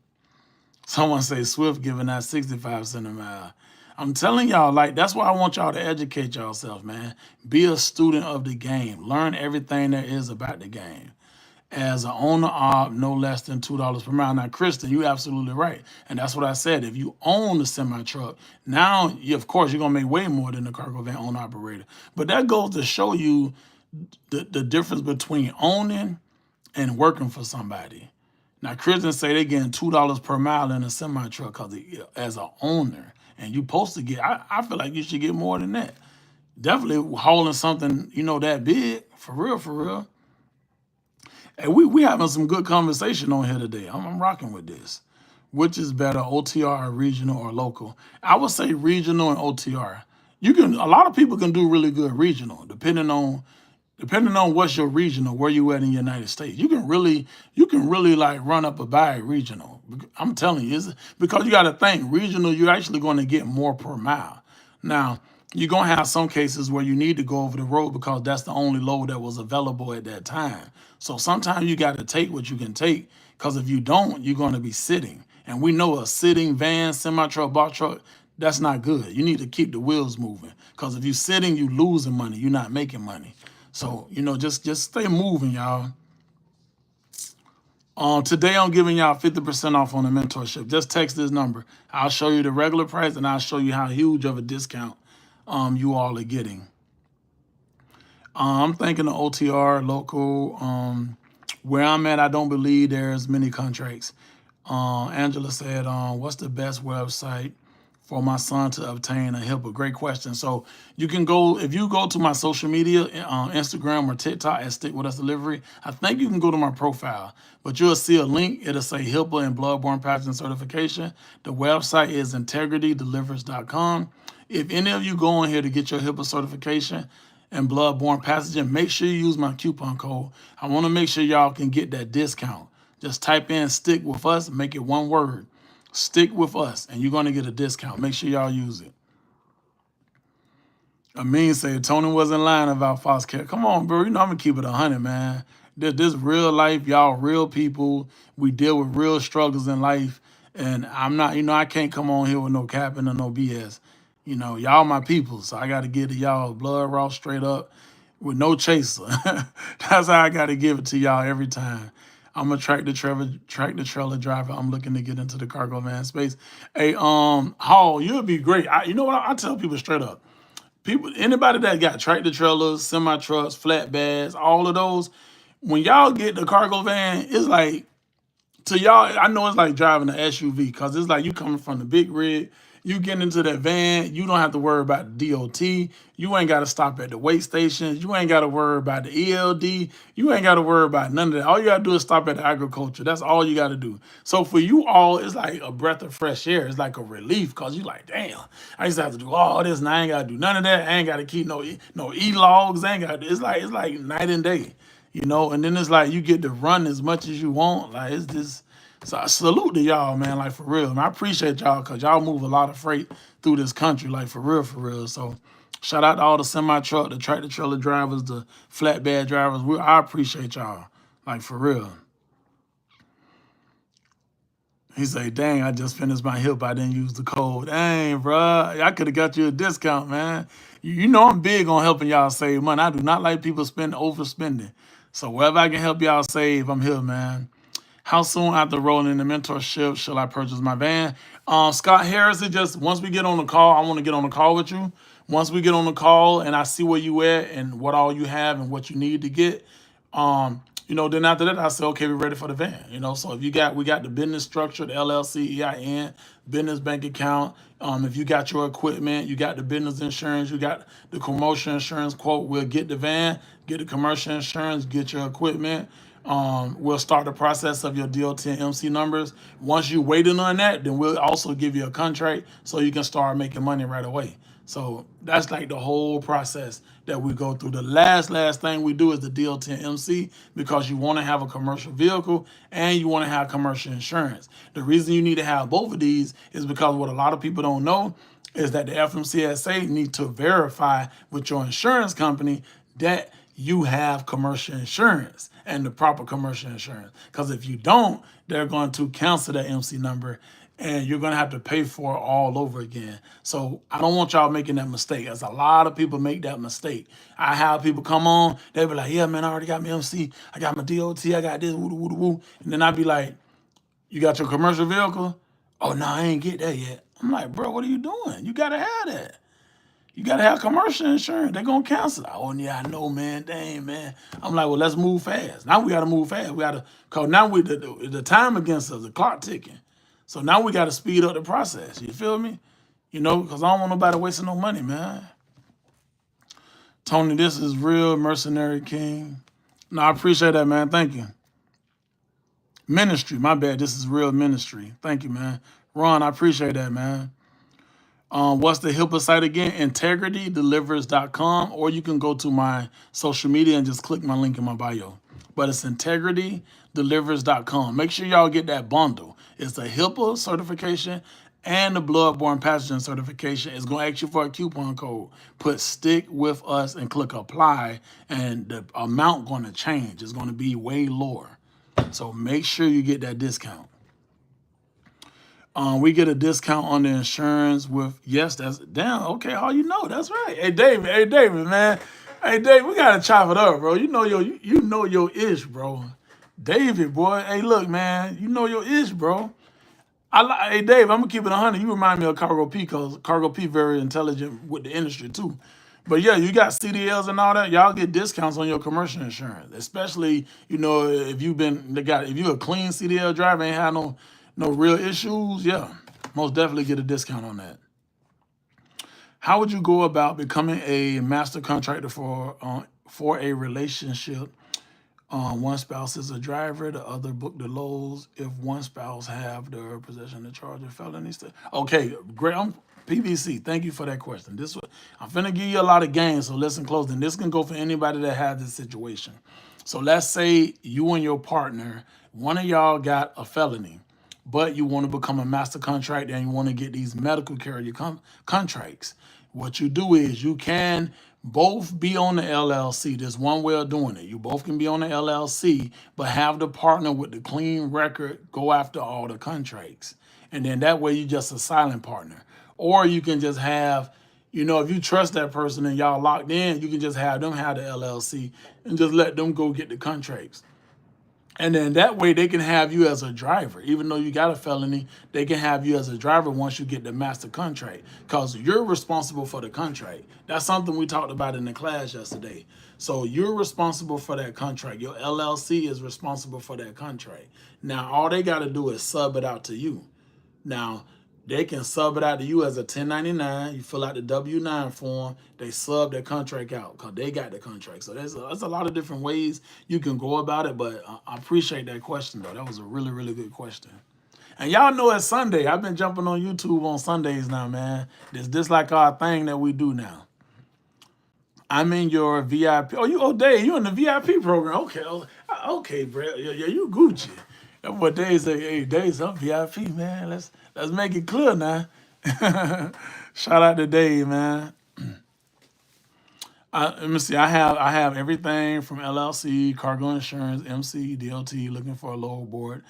Someone say Swift giving out 65 cents a mile. I'm telling y'all, like, that's why I want y'all to educate yourself, man. Be a student of the game. Learn everything there is about the game. As an owner op, no less than $2 per mile. Now, Kristen, you're absolutely right. And that's what I said. If you own the semi-truck, now, of course, you're going to make way more than the cargo van owner operator. But that goes to show you the difference between owning and working for somebody. Now, Christians say they're getting $2 per mile in a semi truck because as an owner, and you supposed to get, I feel like you should get more than that. Definitely hauling something, that big, for real, for real. And we having some good conversation on here today. I'm rocking with this. Which is better, OTR, or regional, or local? I would say regional and OTR. A lot of people can do really good regional, depending on what's your regional, where you at in the United States. You can really like run up a buy regional. I'm telling you, because you got to think regional, you're actually going to get more per mile. Now, you're going to have some cases where you need to go over the road because that's the only load that was available at that time. So sometimes you got to take what you can take, because if you don't, you're going to be sitting. And we know a sitting van, semi-truck, box truck, that's not good. You need to keep the wheels moving, because if you're sitting, you losing money. You're not making money. So, just stay moving, y'all. Today I'm giving y'all 50% off on the mentorship. Just text this number. I'll show you the regular price, and I'll show you how huge of a discount you all are getting. I'm thinking of OTR, local. Where I'm at, I don't believe there's many contracts. Angela said, what's the best website for my son to obtain a HIPAA? Great question. So you can go, if you go to my social media, Instagram or TikTok at Stick With Us Delivery, I think you can go to my profile, but you'll see a link. It'll say HIPAA and bloodborne pathogen certification. The website is integritydelivers.com. If any of you go on here to get your HIPAA certification and bloodborne pathogen, make sure you use my coupon code. I want to make sure y'all can get that discount. Just type in Stick With Us, make it one word. Stick With Us, and you're going to get a discount. Make sure y'all use it. Amin said Tony wasn't lying about foster care. Come on, bro. I'm going to keep it 100, man. This real life, y'all, real people. We deal with real struggles in life. And I'm not, I can't come on here with no capping or no BS. Y'all my people, so I got to get to y'all blood raw straight up. with no chaser. That's how I got to give it to y'all every time. I'm a tractor trailer driver. I'm looking to get into the cargo van space. Hey, Hall, you'll be great. You know what? I tell people straight up. People, anybody that got tractor trailers, semi trucks, flatbeds, all of those, when y'all get the cargo van, it's like to y'all, I know it's like driving an SUV because it's like you coming from the big rig, you get into that van, you don't have to worry about the DOT, you ain't got to stop at the weigh stations, you ain't got to worry about the ELD, you ain't got to worry about none of that. All you got to do is stop at the agriculture. That's all you got to do. So for you all, it's like a breath of fresh air. It's like a relief because you like, damn, I used to have to do all this and I ain't got to do none of that. I ain't got to keep no e-logs. I ain't got to, it's like night and day. And then it's like you get to run as much as you want. Like it's just so I salute to y'all, man. Like for real. And I appreciate y'all because y'all move a lot of freight through this country, like for real, for real. So shout out to all the semi truck, the tractor trailer drivers, the flatbed drivers. I appreciate y'all. Like for real. He say, dang, I just finished my hip. I didn't use the code. Dang, bruh. I could have got you a discount, man. You know I'm big on helping y'all save money. I do not like people overspending. So wherever I can help y'all save, I'm here, man. How soon after rolling the mentorship shall I purchase my van? Scott Harris, it just once we get on the call, I want to get on the call with you. Once we get on the call and I see where you at and what all you have and what you need to get, then after that I say, okay, we're ready for the van. So if we got the business structure, the LLC, EIN, business bank account. If you got your equipment, you got the business insurance, you got the commercial insurance quote, we'll get the van, get the commercial insurance, get your equipment. We'll start the process of your DOT and MC numbers. Once you waiting on that, then we'll also give you a contract so you can start making money right away. So that's like the whole process that we go through. The last thing we do is the DOT and MC because you want to have a commercial vehicle and you want to have commercial insurance. The reason you need to have both of these is because what a lot of people don't know is that the FMCSA need to verify with your insurance company that you have commercial insurance and the proper commercial insurance. Because if you don't, they're going to cancel that MC number and you're going to have to pay for it all over again. So I don't want y'all making that mistake. As a lot of people make that mistake. I have people come on, they be like, yeah, man, I already got my MC, I got my DOT, I got this, woo, woo, woo, woo. And then I be like, you got your commercial vehicle? Oh, no, I ain't get that yet. I'm like, bro, what are you doing? You got to have that. You gotta have commercial insurance. They're gonna cancel it. Oh yeah, I know, man. Dang, man. I'm like, well, let's move fast. Now we gotta move fast. We gotta, cause now the time against us, the clock ticking. So now we gotta speed up the process. You feel me? Cause I don't want nobody wasting no money, man. Tony, this is real mercenary king. No, I appreciate that, man. Thank you. Ministry, my bad. This is real ministry. Thank you, man. Ron, I appreciate that, man. What's the HIPAA site again? IntegrityDelivers.com, or you can go to my social media and just click my link in my bio. But it's IntegrityDelivers.com. Make sure y'all get that bundle. It's the HIPAA certification and the bloodborne pathogen certification. It's going to ask you for a coupon code. Put stick with us and click apply, and the amount going to change. It's going to be way lower. So make sure you get that discount. We get a discount on the insurance with, yes, that's, damn, okay, how you know? That's right. Hey, David, man. Hey, Dave, we got to chop it up, bro. You know your ish, bro. David, boy. Hey, look, man, you know your ish, bro. Hey, Dave, I'm going to keep it 100. You remind me of Cargo P because Cargo P very intelligent with the industry, too. But yeah, you got CDLs and all that. Y'all get discounts on your commercial insurance, especially if you're a clean CDL driver, ain't had no real issues. Yeah, most definitely get a discount on that. How would you go about becoming a master contractor for a relationship? One spouse is a driver, the other book the loads. If one spouse have the possession of charge of felony. Okay, great. PVC, thank you for that question. I'm finna give you a lot of games, so listen close. And this can go for anybody that has this situation. So let's say you and your partner, one of y'all got a felony, but you want to become a master contractor and you want to get these medical carrier contracts. What you do is you can both be on the LLC. There's one way of doing it. You both can be on the LLC, but have the partner with the clean record go after all the contracts. And then that way you're just a silent partner. Or you can just have, If you trust that person and y'all locked in, you can just have them have the LLC and just let them go get the contracts. And then that way they can have you as a driver. Even though you got a felony, they can have you as a driver once you get the master contract. Because you're responsible for the contract. That's something we talked about in the class yesterday. So you're responsible for that contract. Your LLC is responsible for that contract. Now all they got to do is sub it out to you. Now, they can sub it out to you as a 1099. You fill out the W-9 form. They sub their contract out because they got the contract. So there's a lot of different ways you can go about it, but I appreciate that question, though. That was a really, really good question. And y'all know it's Sunday. I've been jumping on YouTube on Sundays now, man. This like our thing that we do now. I'm in your VIP. Dave, you in the VIP program. Okay, bro. Yeah, you Gucci. That what Dave say, hey, Dave's up VIP, man. Let's make it clear now. Shout out to Dave, man. Let me see. I have everything from LLC, cargo insurance, MC, DOT, looking for a load board.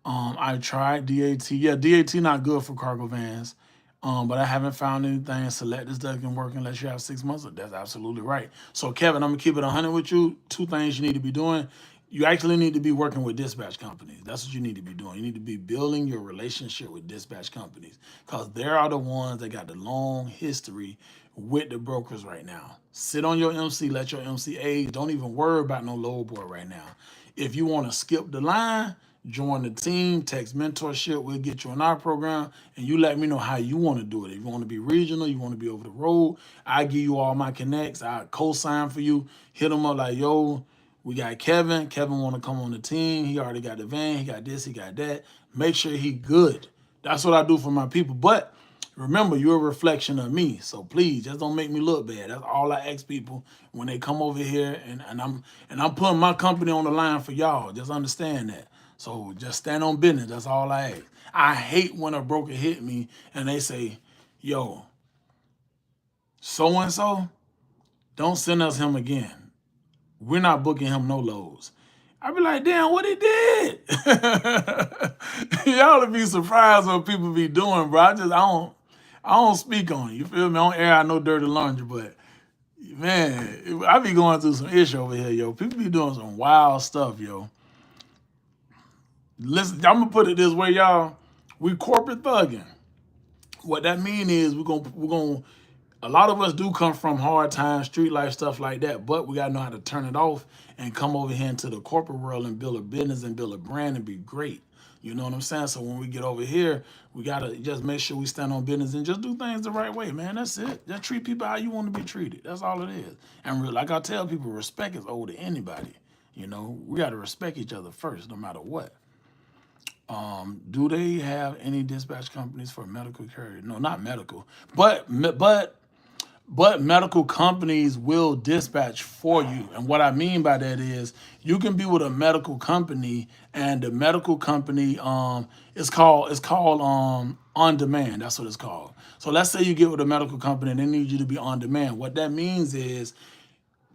I tried DAT. Yeah, DAT not good for cargo vans. But I haven't found anything. Select this that can work unless you have 6 months. That's absolutely right. So Kevin, I'm gonna keep it 100 with you. 2 things you need to be doing. You actually need to be working with dispatch companies. That's what you need to be doing. You need to be building your relationship with dispatch companies because they are the ones that got the long history with the brokers right now. Sit on your MC, let your MC age. Don't even worry about no load board right now. If you want to skip the line, join the team, text mentorship. We'll get you in our program and you let me know how you want to do it. If you want to be regional, you want to be over the road, I give you all my connects. I co-sign for you. Hit them up like, yo, we got Kevin. Kevin want to come on the team. He already got the van. He got this. He got that. Make sure he good. That's what I do for my people. But remember, you're a reflection of me. So please, just don't make me look bad. That's all I ask people when they come over here, and I'm putting my company on the line for y'all. Just understand that. So just stand on business. That's all I ask. I hate when a broker hit me and they say, yo, so and so, don't send us him again. We're not booking him no loads. I be like, damn, what he did? Y'all would be surprised what people be doing, bro. I don't speak on it. You feel me? On air, I know dirty laundry, but man, I be going through some issue over here, yo. People be doing some wild stuff, yo. Listen, I'm gonna put it this way, y'all. We corporate thugging. What that mean is we're gonna a lot of us do come from hard times, street life, stuff like that, but we gotta know how to turn it off and come over here into the corporate world and build a business and build a brand and be great. You know what I'm saying? So when we get over here, we gotta just make sure we stand on business and just do things the right way, man. That's it. Just treat people how you want to be treated. That's all it is. And like I tell people, respect is owed to anybody. We gotta respect each other first, no matter what. Do they have any dispatch companies for medical carrier? No, not medical, but medical companies will dispatch for you. And what I mean by that is you can be with a medical company and the medical company it's called on demand. That's what it's called. So let's say you get with a medical company and they need you to be on demand. What that means is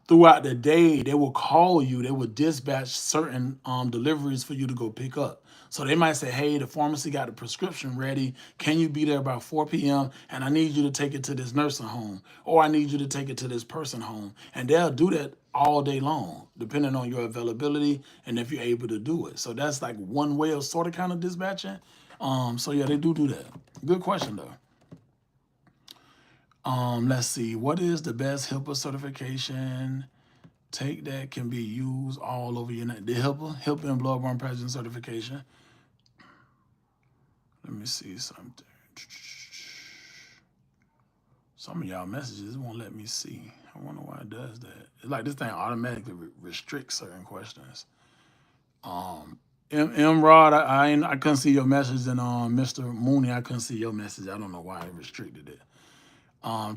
throughout the day, they will call you, they will dispatch certain deliveries for you to go pick up. So they might say, hey, the pharmacy got a prescription ready. Can you be there about 4 p.m.? And I need you to take it to this nursing home, or I need you to take it to this person home. And they'll do that all day long, depending on your availability and if you're able to do it. So that's like one way of sort of kind of dispatching. So yeah, they do that. Good question though. Let's see. What is the best HIPAA certification? Take that can be used all over your neck. The HIPAA and bloodborne pathogen certification. Let me see something. Some of y'all messages won't let me see. I wonder why it does that. It's like this thing automatically restricts certain questions. Rod, I couldn't see your message, and Mr. Mooney, I couldn't see your message. I don't know why it restricted it.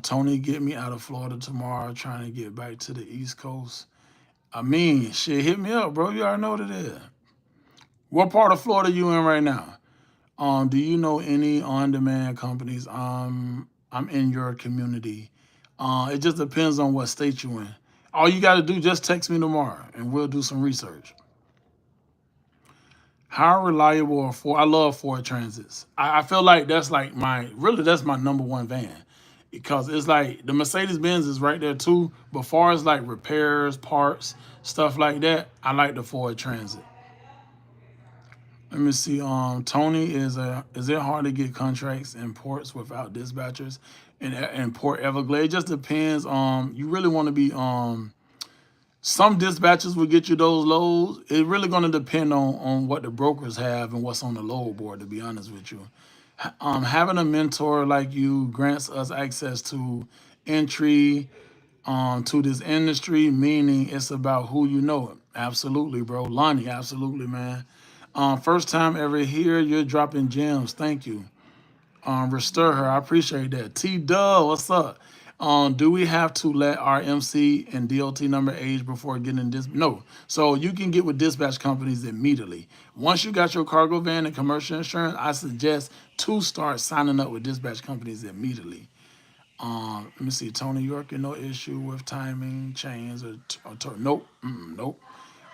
Tony, get me out of Florida tomorrow, trying to get back to the East Coast. I mean, shit, hit me up, bro. You already know what it is. What part of Florida you in right now? Do you know any on-demand companies? I'm in your community. It just depends on what state you in. All you got to do, just text me tomorrow, and we'll do some research. How reliable are Ford? I love Ford Transits. I feel like that's my number one van. because it's like the Mercedes Benz is right there too. But far as like repairs, parts, stuff like that, I like the Ford Transit. Let me see. Tony is it hard to get contracts in ports without dispatchers in Port Everglades? It just depends. You really want to be some dispatchers will get you those loads. It's really going to depend on what the brokers have and what's on the load board, to be honest with you. Having a mentor like you grants us access to entry to this industry, meaning it's about who you know. Absolutely, bro. Lonnie, absolutely, man. First time ever here, you're dropping gems. Thank you. Restore her. I appreciate that. T Dub, what's up? Do we have to let our MC and DOT number age before getting this? No. So you can get with dispatch companies immediately. Once you got your cargo van and commercial insurance, I suggest to start signing up with dispatch companies immediately. Let me see. Tony York, no issue with timing, chains, nope, nope.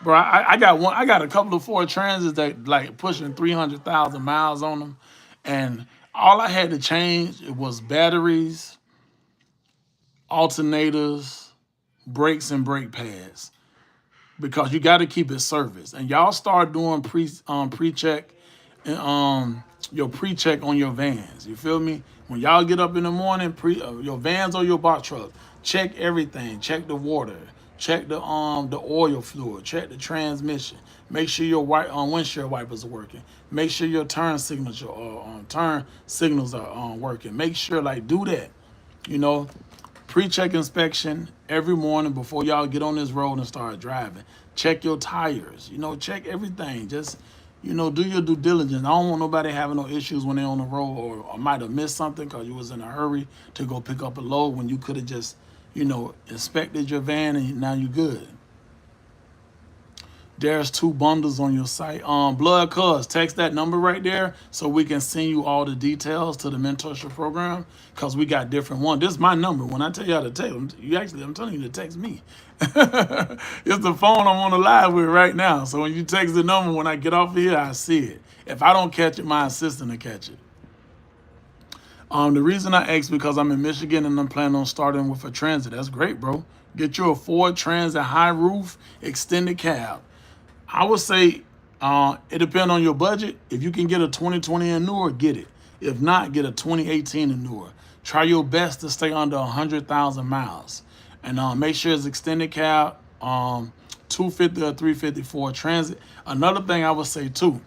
Bro, I got one. I got a couple of Ford Transits that like pushing 300,000 miles on them, and all I had to change was batteries, alternators, brakes, and brake pads because you got to keep it serviced. And y'all start doing pre-check and your pre-check on your vans. You feel me? When y'all get up in the morning, your vans or your box truck, check everything. Check the water. Check the oil fluid. Check the transmission. Make sure your windshield wipers are working. Make sure your turn signals are working. Make sure do that. You know, pre-check inspection every morning before y'all get on this road and start driving. Check your tires. You know, check everything. Just do your due diligence. I don't want nobody having no issues when they're on the road or might have missed something because you was in a hurry to go pick up a load when you could have just inspected your van and now you good. There's 2 bundles on your site. Blood Cuz, text that number right there so we can send you all the details to the mentorship program because we got different ones. This is my number. When I tell you how to text, I'm telling you to text me. It's the phone I'm on the live with right now. So when you text the number, when I get off of here, I see it. If I don't catch it, my assistant will catch it. The reason I asked because I'm in Michigan and I'm planning on starting with a Transit. That's great, bro. Get you a Ford Transit high roof extended cab. I would say it depends on your budget. If you can get a 2020 and newer, get it. If not, get a 2018 and newer. Try your best to stay under 100,000 miles. And make sure it's extended cab, 250 or 350 Ford Transit. Another thing I would say too,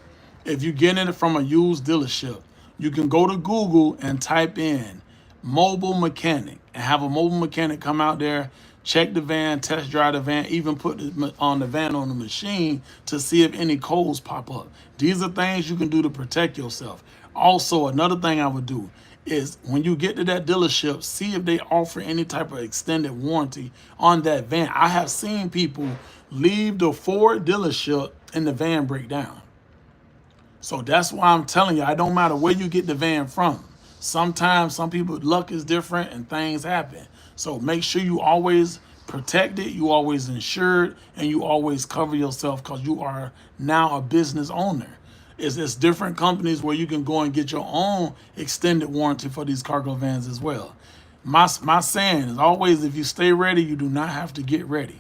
if you're getting it from a used dealership, you can go to Google and type in mobile mechanic and have a mobile mechanic come out there, check the van, test drive the van, even put the van on the machine to see if any codes pop up. These are things you can do to protect yourself. Also, another thing I would do is when you get to that dealership, see if they offer any type of extended warranty on that van. I have seen people leave the Ford dealership and the van break down. So that's why I'm telling you, it don't matter where you get the van from. Sometimes some people's luck is different and things happen. So make sure you always protect it, you always insured, and you always cover yourself because you are now a business owner. It's different companies where you can go and get your own extended warranty for these cargo vans as well. My saying is always, if you stay ready, you do not have to get ready.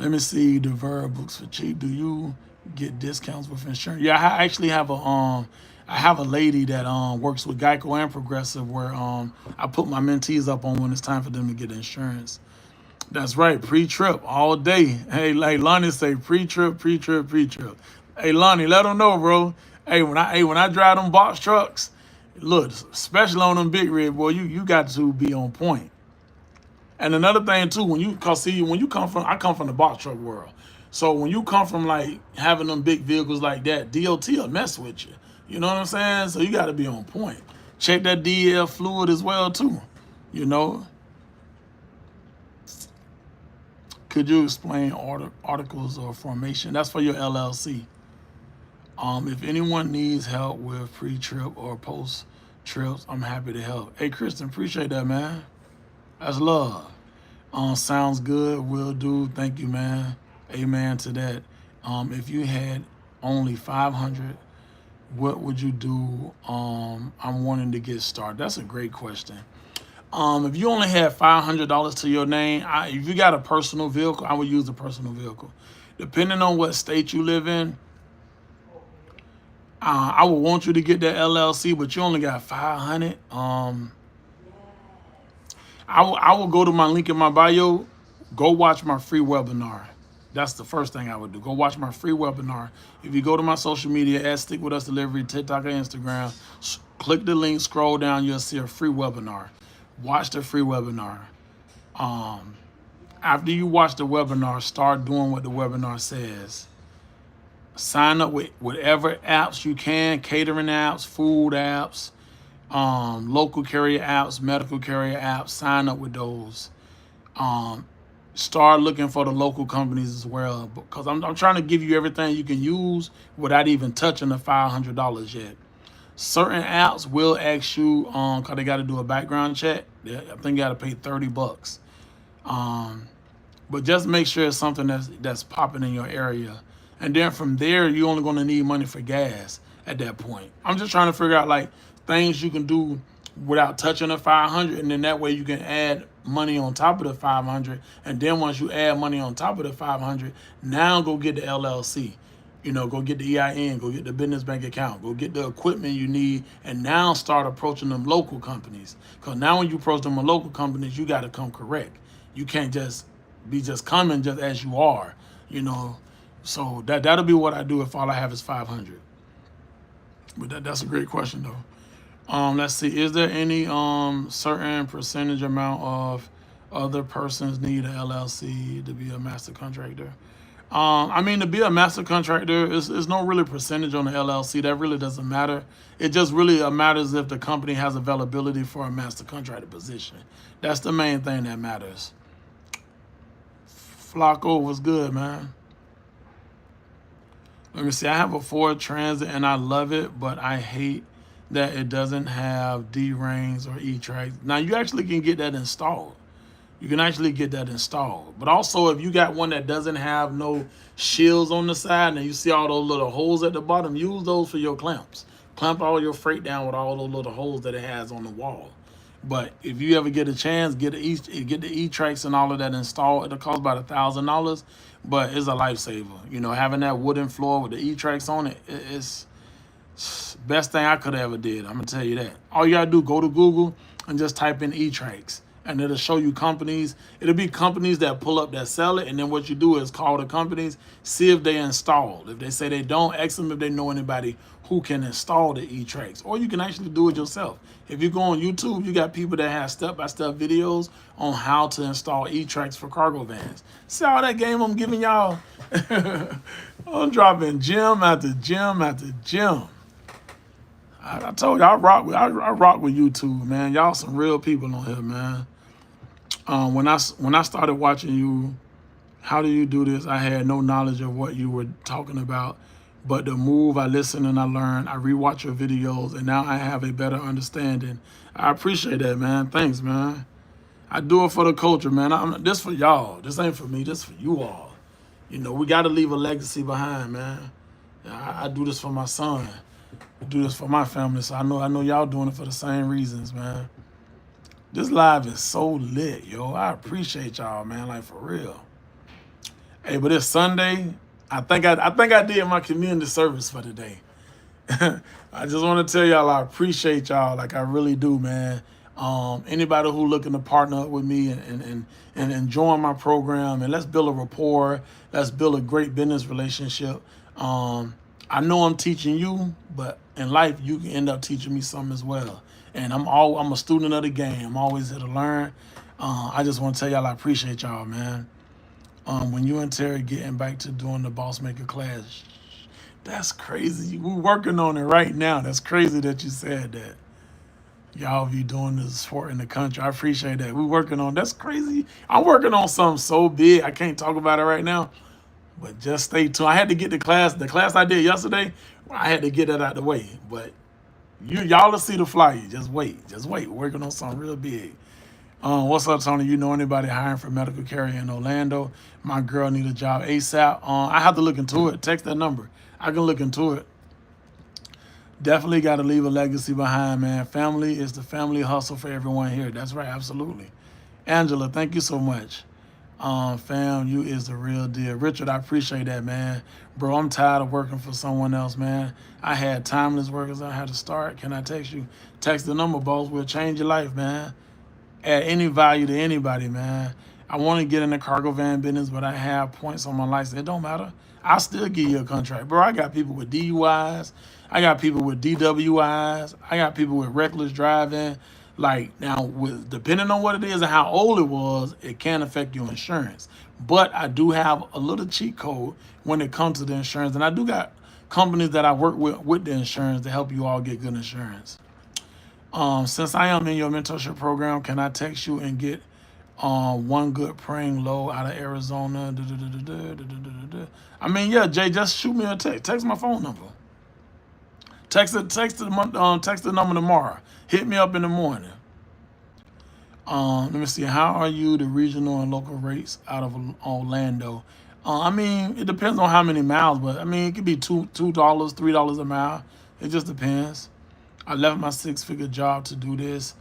Let me see the Verb books for cheap. Do you get discounts with insurance? Yeah, I actually have a lady that works with Geico and Progressive where I put my mentees up on when it's time for them to get insurance. That's right, pre-trip all day. Hey, like Lonnie say, pre-trip. Hey, Lonnie, let them know, bro. Hey, when I drive them box trucks, look, especially on them big rig, boy, you got to be on point. And another thing too, when you come from, I come from the box truck world. So when you come from like having them big vehicles like that, DOT will mess with you. You know what I'm saying? So you got to be on point. Check that DL fluid as well too. You know. Could you explain articles of formation? That's for your LLC. If anyone needs help with pre-trip or post-trips, I'm happy to help. Hey, Kristen, appreciate that, man. That's love. Sounds good. Will do. Thank you, man. Amen to that. If you had only 500 What would you do? I'm wanting to get started. That's a great question. If you only had $500 to your name, if you got a personal vehicle, I would use the personal vehicle. Depending on what state you live in, I would want you to get that LLC, but you only got 500. I will go to my link in my bio, go watch my free webinar. That's the first thing I would do. Go watch my free webinar. If you go to my social media at Stick With Us Delivery, TikTok or Instagram, click the link, scroll down, you'll see a free webinar. Watch the free webinar. After you watch the webinar, start doing what the webinar says. Sign up with whatever apps you can, catering apps, food apps, local carrier apps, medical carrier apps. Sign up with those. Start looking for the local companies as well, because I'm trying to give you everything you can use without even touching the $500 yet. Certain apps will ask you, because they got to do a background check. I think you got to pay $30. But just make sure it's something that's popping in your area. And then from there, you're only going to need money for gas at that point. I'm just trying to figure out like things you can do without touching the 500, and then that way you can add money on top of the 500. And then once you add money on top of the 500, now go get the LLC. Go get the EIN, go get the business bank account, go get the equipment you need, and now start approaching them local companies. Because now when you approach them local companies, you got to come correct. You can't just be coming just as you are, So that'll be what I do if all I have is 500. But that's a great question though. Let's see. Is there any certain percentage amount of other persons need a LLC to be a master contractor? To be a master contractor, is no really percentage on the LLC. That really doesn't matter. It just really matters if the company has availability for a master contractor position. That's the main thing that matters. Flacco was good, man. Let me see. I have a Ford Transit and I love it, but I hate that it doesn't have D-rings or E-tracks. Now, you actually can get that installed. But also, if you got one that doesn't have no shields on the side and you see all those little holes at the bottom, use those for your clamps. Clamp all your freight down with all those little holes that it has on the wall. But if you ever get a chance, get the E-tracks and all of that installed. It'll cost about $1,000, but it's a lifesaver. Having that wooden floor with the E-tracks on it, it's best thing I could have ever did. I'm gonna tell you that. All you gotta do, go to Google and just type in E-tracks, and it'll show you companies. It'll be companies that pull up that sell it, and then what you do is call the companies, see if they installed. If they say they don't, ask them if they know anybody who can install the E-tracks, or you can actually do it yourself. If you go on YouTube, you got people that have step-by-step videos on how to install E-tracks for cargo vans. See all that game I'm giving y'all? I'm dropping gem after gem after gem. I told you I rock with YouTube, man. Y'all some real people on here, man. When I started watching you, how do you do this? I had no knowledge of what you were talking about, but the move, I listened and I learned. I rewatch your videos, and now I have a better understanding. I appreciate that, man. Thanks, man. I do it for the culture, man. This for y'all. This ain't for me. This for you all. We got to leave a legacy behind, man. I do this for my son. I do this for my family, so I know y'all doing it for the same reasons, man. This live is so lit, yo. I appreciate y'all, man. Like, for real. Hey, but it's Sunday. I think I did my community service for today. I just want to tell y'all I appreciate y'all, like I really do, man. Anybody who looking to partner up with me and join my program, and let's build a rapport. Let's build a great business relationship. I know I'm teaching you, but in life you can end up teaching me something as well. And I'm a student of the game. I'm always here to learn. I just want to tell y'all I appreciate y'all, man. When you and Terry getting back to doing the Boss Maker class, that's crazy. We're working on it right now. That's crazy that you said that. Y'all be doing the sport in the country. I appreciate that. We're working on, that's crazy. I'm working on something so big. I can't talk about it right now, but just stay tuned. I had to get the class I did yesterday. I had to get that out the way, but y'all will see the flyer. Just wait. We're working on something real big. What's up, Tony? You know anybody hiring for medical carrier in Orlando? My girl need a job ASAP. I have to look into it. Text that number. I can look into it. Definitely got to leave a legacy behind, man. Family is the family hustle for everyone here. That's right, absolutely. Angela, thank you so much. Fam, you is the real deal. Richard, I appreciate that, man. Bro, I'm tired of working for someone else, man. I had timeless workers I had to start. Can I text you? Text the number, boss. Will change your life, man. Add any value to anybody, man. I want to get in the cargo van business, but I have points on my license. It don't matter. I'll still give you a contract. Bro, I got people with DUIs. I got people with DWIs. I got people with reckless driving. Like, now, with depending on what it is and how old it was, it can affect your insurance. But I do have a little cheat code when it comes to the insurance. And I do got companies that I work with the insurance to help you all get good insurance. Since I am in your mentorship program, can I text you and get one good praying low out of Arizona? I mean, yeah, Jay, just shoot me a text. Text my phone number. Text the number tomorrow. Hit me up in the morning. Let me see. How are you? The regional and local rates out of Orlando. I mean, it depends on how many miles, but I mean, it could be $2, $3 a mile. It just depends. I left my six-figure job to do this.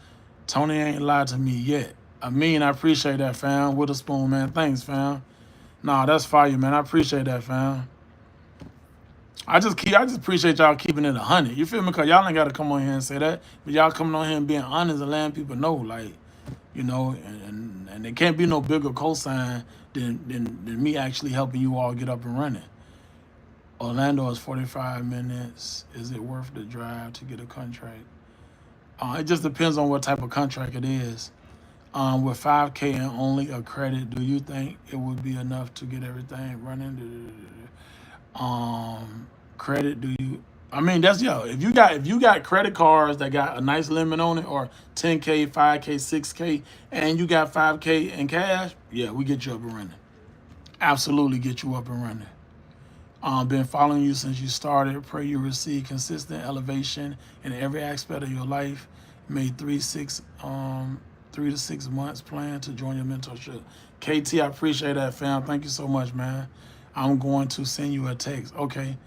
Tony ain't lied to me yet. I mean, I appreciate that, fam. With a spoon, man. Thanks, fam. Nah, that's fire, man. I appreciate that, fam. I just appreciate y'all keeping it 100. You feel me? Cause y'all ain't gotta come on here and say that, but y'all coming on here and being honest and letting people know, like, you know, and there can't be no bigger cosign than me actually helping you all get up and running. Orlando is 45 minutes. Is it worth the drive to get a contract? It just depends on what type of contract it is. With 5K and only a credit, do you think it would be enough to get everything running? Credit, do you? I mean, that's yo. If you got credit cards that got a nice limit on it, or 10K, 5K, 6K, and you got 5K in cash, yeah, we get you up and running. Absolutely get you up and running. Been following you since you started. Pray you receive consistent elevation in every aspect of your life. Made 3 to 6 months plan to join your mentorship. KT, I appreciate that, fam. Thank you so much, man. I'm going to send you a text. Okay.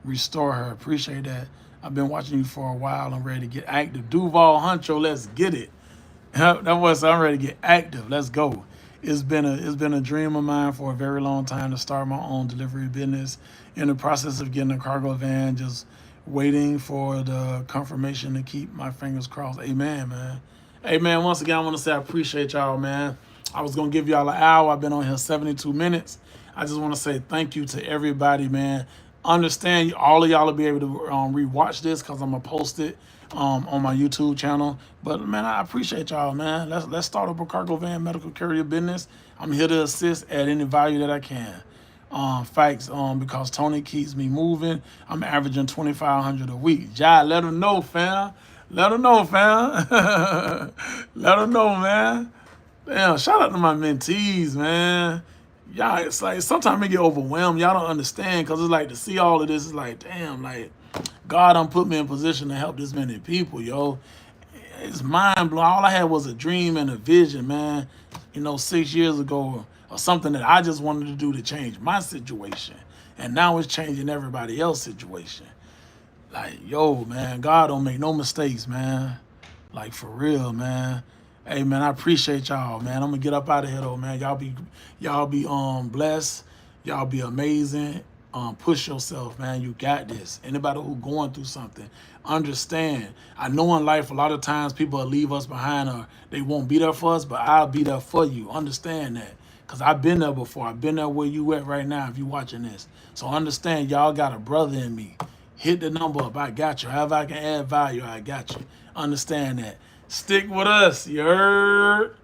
Restore her. Appreciate that. I've been watching you for a while. I'm ready to get active. Duval Huncho, let's get it. That was I'm ready to get active. Let's go. It's been a dream of mine for a very long time to start my own delivery business. In the process of getting a cargo van, just waiting for the confirmation to keep my fingers crossed. Amen, man. Hey, man, once again, I want to say I appreciate y'all, man. I was going to give y'all an hour. I've been on here 72 minutes. I just want to say thank you to everybody, man. Understand all of y'all will be able to rewatch this because I'm going to post it on my YouTube channel. But, man, I appreciate y'all, man. Let's start up a cargo van medical carrier business. I'm here to assist at any value that I can. Facts, because Tony keeps me moving. I'm averaging $2,500 a week. Jai, let him know, fam. Let him know, fam. Let him know, man. Damn, shout out to my mentees, man. Y'all, it's like sometimes I get overwhelmed. Y'all don't understand because it's like to see all of this is like, damn, like God done put me in position to help this many people, yo. It's mind blowing. All I had was a dream and a vision, man. You know, 6 years ago or something that I just wanted to do to change my situation. And now it's changing everybody else's situation. Like, yo, man, God don't make no mistakes, man. Like, for real, man. Hey, man, I appreciate y'all, man. I'm gonna get up out of here though, man. Y'all be blessed. Y'all be amazing. Push yourself, man. You got this. Anybody who going through something, understand. I know in life a lot of times people will leave us behind or they won't be there for us, but I'll be there for you. Understand that. Because I've been there before. I've been there where you at right now if you watching this. So understand y'all got a brother in me. Hit the number up. I got you. However I can add value, I got you. Understand that. Stick with us. You heard?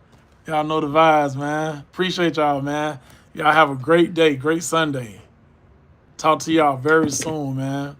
Y'all know the vibes, man. Appreciate y'all, man. Y'all have a great day. Great Sunday. Talk to y'all very soon, man.